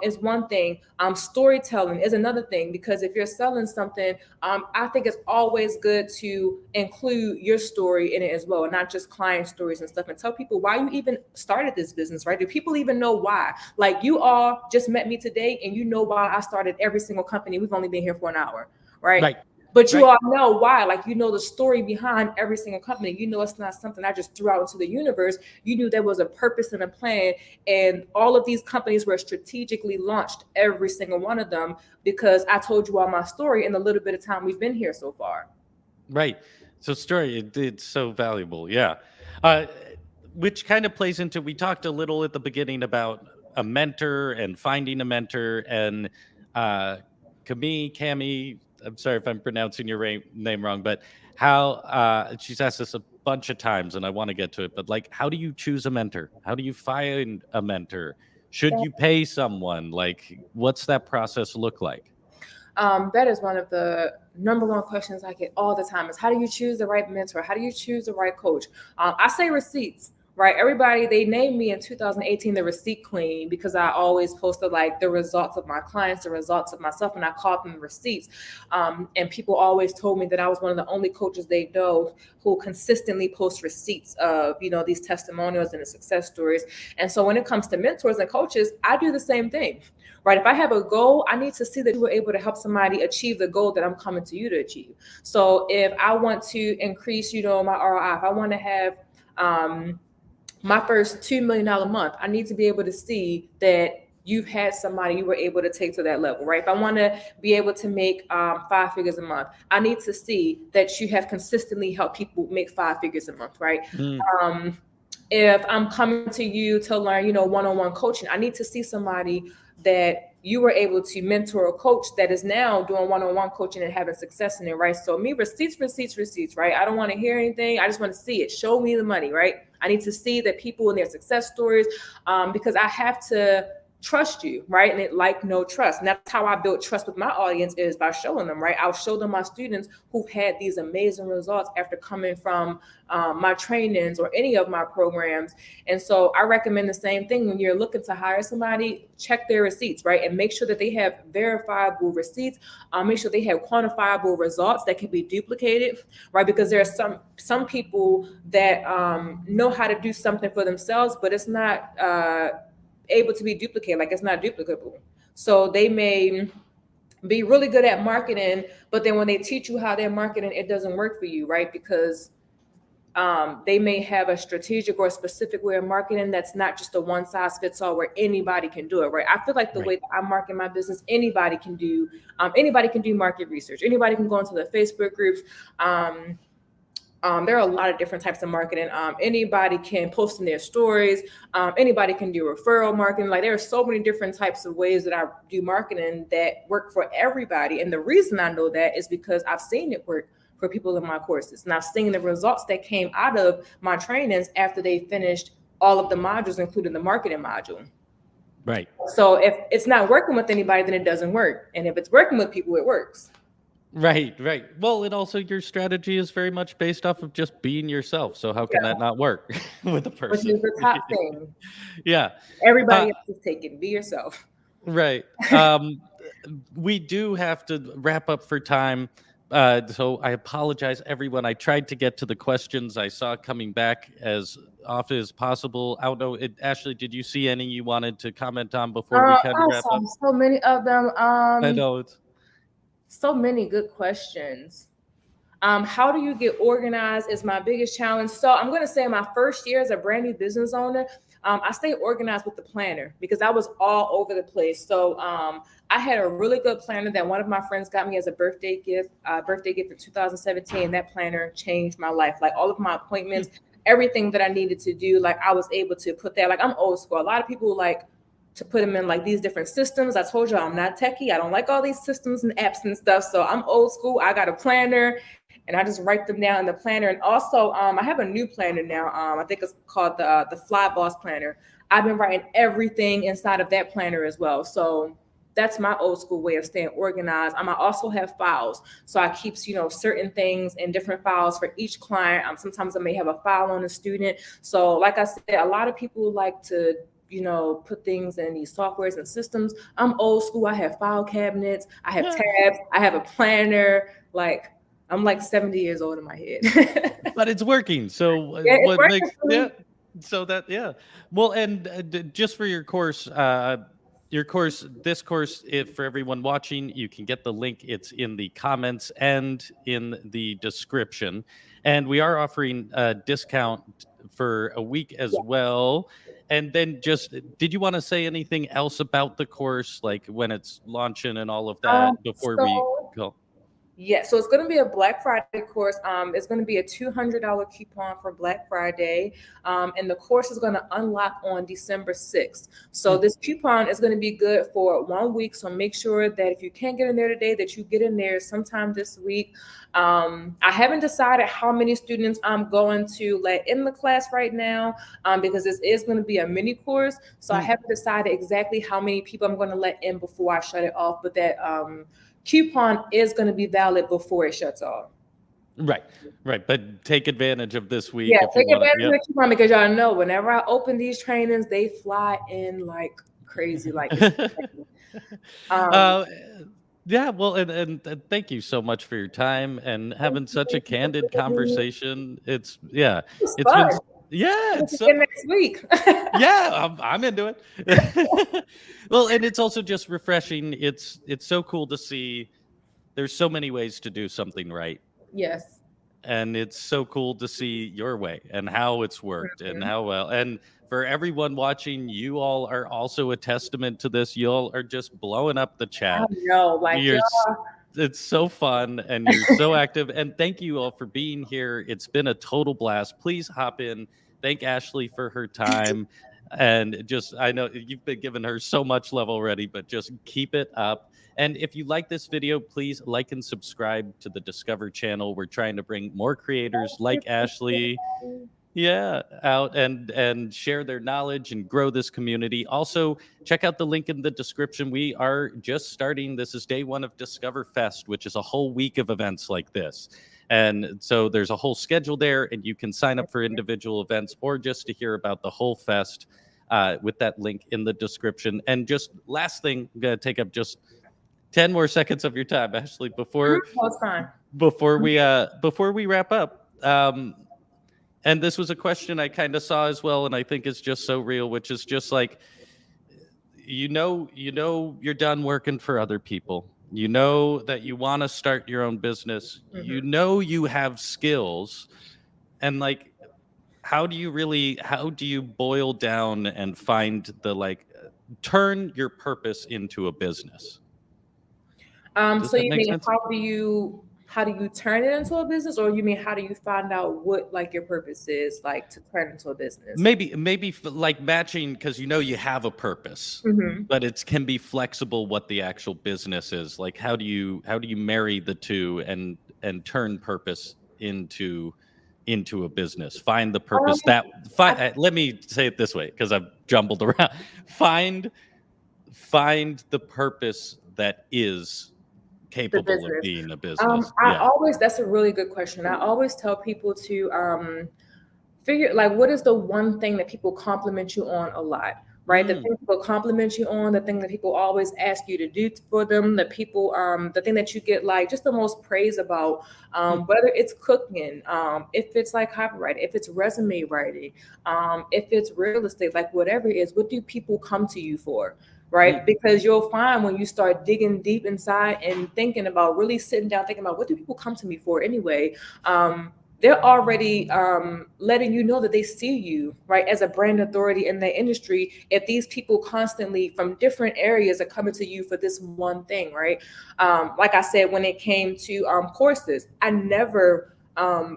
is one thing. Storytelling is another thing, because if you're selling something, I think it's always good to include your story in it as well, and not just client stories and stuff, and tell people why you even started this business, right? Do people even know why? Like you all just met me today and you know why I started every single company. We've only been here for an hour, right? But you all know why. Like, the story behind every single company. It's not something I just threw out into the universe. You knew there was a purpose and a plan. And all of these companies were strategically launched, every single one of them, because I told you all my story in the little bit of time we've been here so far. Right. So story, it's so valuable. Yeah. Uh, which kind of plays into, we talked a little at the beginning about a mentor and finding a mentor, and Cami, I'm sorry if I'm pronouncing your name wrong, but how she's asked this a bunch of times and I want to get to it, but like, how do you choose a mentor? How do you find a mentor? Should you pay someone? Like, what's that process look like? That is one of the number one questions I get all the time, is how do you choose the right mentor? How do you choose the right coach? I say receipts, right? Everybody, they named me in 2018 the receipt queen, because I always posted like the results of my clients, the results of myself, and I called them receipts. And people always told me that I was one of the only coaches they know who consistently post receipts of, these testimonials and the success stories. And so when it comes to mentors and coaches, I do the same thing. Right. If I have a goal, I need to see that you were able to help somebody achieve the goal that I'm coming to you to achieve. So if I want to increase, my ROI, if I want to have my first $2 million a month, I need to be able to see that you've had somebody you were able to take to that level, right? If I want to be able to make 5 figures a month, I need to see that you have consistently helped people make 5 figures a month, right? If I'm coming to you to learn, one-on-one coaching, I need to see somebody that you were able to mentor or coach that is now doing one-on-one coaching and having success in it, right? So me, receipts, right? I don't want to hear anything. I just want to see it. Show me the money, right? I need to see that people and their success stories, because I have to trust you, right? And it like no trust. And that's how I built trust with my audience, is by showing them, right? I'll show them my students who had these amazing results after coming from my trainings or any of my programs. And so I recommend the same thing when you're looking to hire somebody. Check their receipts, right? And make sure that they have verifiable receipts. Make sure they have quantifiable results that can be duplicated, right? Because there are some people that know how to do something for themselves, but it's not able to be duplicated. Like, it's not duplicable. So they may be really good at marketing, but then when they teach you how they're marketing, it doesn't work for you, right? Because they may have a strategic or a specific way of marketing that's not just a one size fits all where anybody can do it, right? I feel like the way that I market my business, anybody can do market research. Anybody can go into the Facebook groups. There are a lot of different types of marketing. Anybody can post in their stories. Anybody can do referral marketing. Like, there are so many different types of ways that I do marketing that work for everybody. And the reason I know that is because I've seen it work for people in my courses. And I've seen the results that came out of my trainings after they finished all of the modules, including the marketing module. Right. So if it's not working with anybody, then it doesn't work. And if it's working with people, it works. Right, right. Well, and also your strategy is very much based off of just being yourself. So how can that Yeah, not work with a which person? is the top thing. Yeah. Everybody Uh, else is taken. Be yourself. right. We do have to wrap up for time. So I apologize, everyone. I tried to get to the questions I saw coming back as often as possible. I don't know. Ashley, did you see any you wanted to comment on before we kind of I wrap saw up? so many of them. I know it's So many good questions. How do you get organized is my biggest challenge. So I'm going to say my first year as a brand new business owner, I stayed organized with the planner because I was all over the place. So I had a really good planner that one of my friends got me as a birthday gift in 2017. That planner changed my life. Like all of my appointments, everything that I needed to do, like I was able to put that. Like I'm old school. A lot of people like to put them in like these different systems. I told you I'm not techie. I don't like all these systems and apps and stuff. So I'm old school. I got a planner and I just write them down in the planner. And also, I have a new planner now. I think it's called the Fly Boss Planner. I've been writing everything inside of that planner as well. So that's my old school way of staying organized. I also have files, so I keep certain things in different files for each client. Sometimes I may have a file on a student. So, like I said, a lot of people like to put things in these softwares and systems. I'm old school. I have file cabinets. I have tabs. I have a planner. Like I'm like 70 years old in my head. but it's working. So Yeah, it's what working makes for yeah. me. So that yeah. Well, and just for your course, this course, if for everyone watching, you can get the link. It's in the comments and in the description. And we are offering a discount for a week as Yeah. well. And then just did you want to say anything else about the course, like when it's launching and all of that before we So go? yeah, so it's going to be a Black Friday course. It's going to be a $200 coupon for Black Friday, and the course is going to unlock on December 6th. So this coupon is going to be good for 1 week. So make sure that if you can't get in there today, that you get in there sometime this week. I haven't decided how many students I'm going to let in the class right now, because this is going to be a mini course. So I haven't decided exactly how many people I'm going to let in before I shut it off. But that coupon is going to be valid before it shuts off. Right, right. But take advantage of this Yeah, week if you take want to. advantage of Yep. the coupon because y'all know whenever I open these trainings, they fly in like crazy. Like it's insane. Um, uh, yeah. Well, and thank you so much for your time and thank having you, such a thank you for candid having me. conversation. It's yeah. It's It's been fun. yeah. We'll It's see so you next week. yeah. I'm into it. Well, and it's also just refreshing. It's so cool to see. There's so many ways to do something right, Yes. and it's so cool to see your way and how it's worked and Mhm. how well. And for everyone watching, you all are also a testament to this. You all are just blowing up the I chat. know, like you're y'all. s- it's so fun and you're so active, and thank you all for being here. It's been a total blast. Please hop in, thank Ashley for her time, and just I know you've been giving her so much love already, but just keep it up. And if you like this video, please like and subscribe to the Discover channel. We're trying to bring more creators like Ashley, yeah, out and share their knowledge and grow this community. Also, check out the link in the description. We are just starting. This is day one of Discover Fest, which is a whole week of events like this. And so there's a whole schedule there, and you can sign up for individual events or just to hear about the whole fest with that link in the description. And just last thing, I'm going to take up just 10 more seconds of your time, Ashley, Well, it's fine. before we wrap up. And this was a question I kind of saw as well, and I think it's just so real, which is just like you're done working for other people. You know that you want to start your own business. You Mhm. know you have skills, and like how do you boil down and find the turn your purpose into a business? Does So that you make mean sense? how do you turn it into a business, or you mean how do you find out what like your purpose is like to turn into a business? Maybe like matching because you know you have a purpose, Hmm. but it can be flexible what the actual business is. Like how do you marry the two and turn purpose into a business? Find the Um, purpose that I, let me say it this way because I've jumbled around. Find find the purpose that is The capable of business. being a business? I Yeah. always, that's a really good question. I always tell people to figure, like, what is the one thing that people compliment you on a lot, right? The Mm, thing people compliment you on, the thing that people always ask you to do for them, the people, the thing that you get like just the most praise about, mm, whether it's cooking, if it's like copyright, if it's resume writing, if it's real estate, like whatever it is, what do people come to you for? mm, Right? Because you'll find when you start digging deep inside and thinking about really sitting down, thinking about what do people come to me for anyway? They're already letting you know that they see you, right, as a brand authority in the industry. If these people constantly from different areas are coming to you for this one thing, right? Like I said, when it came to courses, I never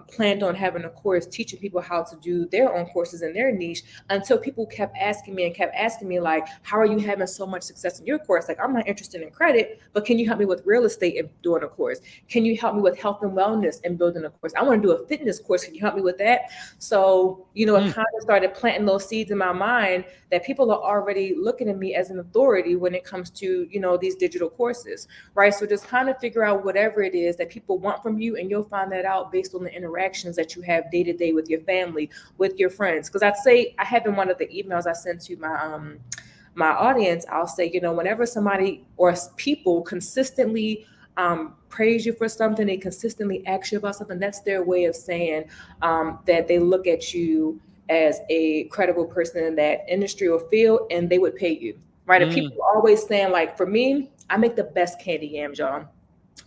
planned on having a course teaching people how to do their own courses in their niche until people kept asking me and kept asking me, like, how are you having so much success in your course? Like, I'm not interested in credit, but can you help me with real estate and doing a course? Can you help me with health and wellness and building a course? I want to do a fitness course. Can you help me with that? So, it mm, kind of started planting those seeds in my mind that people are already looking at me as an authority when it comes to, these digital courses, right? So just kind of figure out whatever it is that people want from you, and you'll find that out based on the interactions that you have day to day with your family, with your friends. Because I'd say I have in one of the emails I sent to my audience, I'll say, whenever somebody or people consistently praise you for something, they consistently ask you about something, that's their way of saying that they look at you as a credible person in that industry or field, and they would pay you, right? And mm. people are always saying, like, for me, I make the best candy yams, y'all.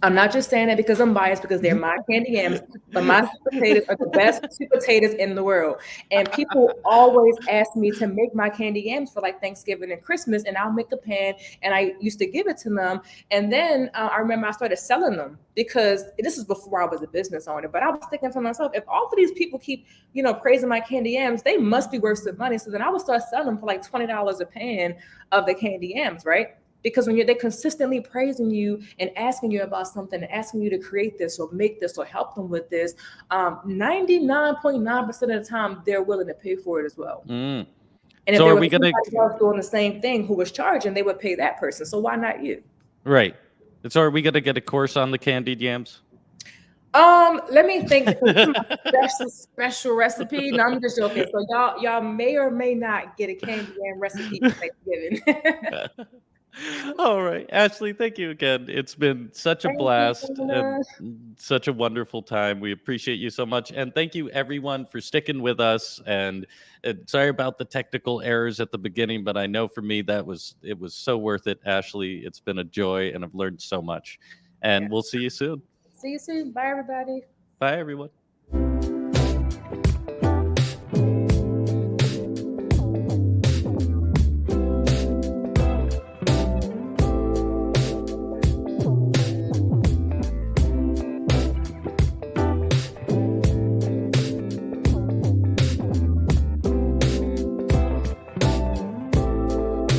I'm not just saying that because I'm biased, because they're my candy yams, but my sweet potatoes are the best sweet potatoes in the world. And people always ask me to make my candy yams for like Thanksgiving and Christmas, and I'll make a pan, and I used to give it to them. And then I remember I started selling them, because this is before I was a business owner. But I was thinking to myself, if all of these people keep, praising my candy yams, they must be worth some money. So then I would start selling them for like $20 a pan of the candy yams, right? Because when they're consistently praising you and asking you about something and asking you to create this or make this or help them with this, 99.9% of the time they're willing to pay for it as well. Mm. And if So there are was we gonna somebody else doing the same thing who was charging, they would pay that person. So why not you? right? So are we gonna get a course on the candied yams? Let me think, because this is my special recipe. No, I'm just joking. So y'all may or may not get a candy yam recipe for Thanksgiving. All right, Ashley, thank you again. It's been such a Thank you, blast and Luna. such a wonderful time. We appreciate you so much. And thank you, everyone, for sticking with us. And sorry about the technical errors at the beginning, but I know for me it was so worth it, Ashley. It's been a joy, and I've learned so much. Yeah. And we'll see you soon. See you soon. Bye, everybody. Bye, everyone.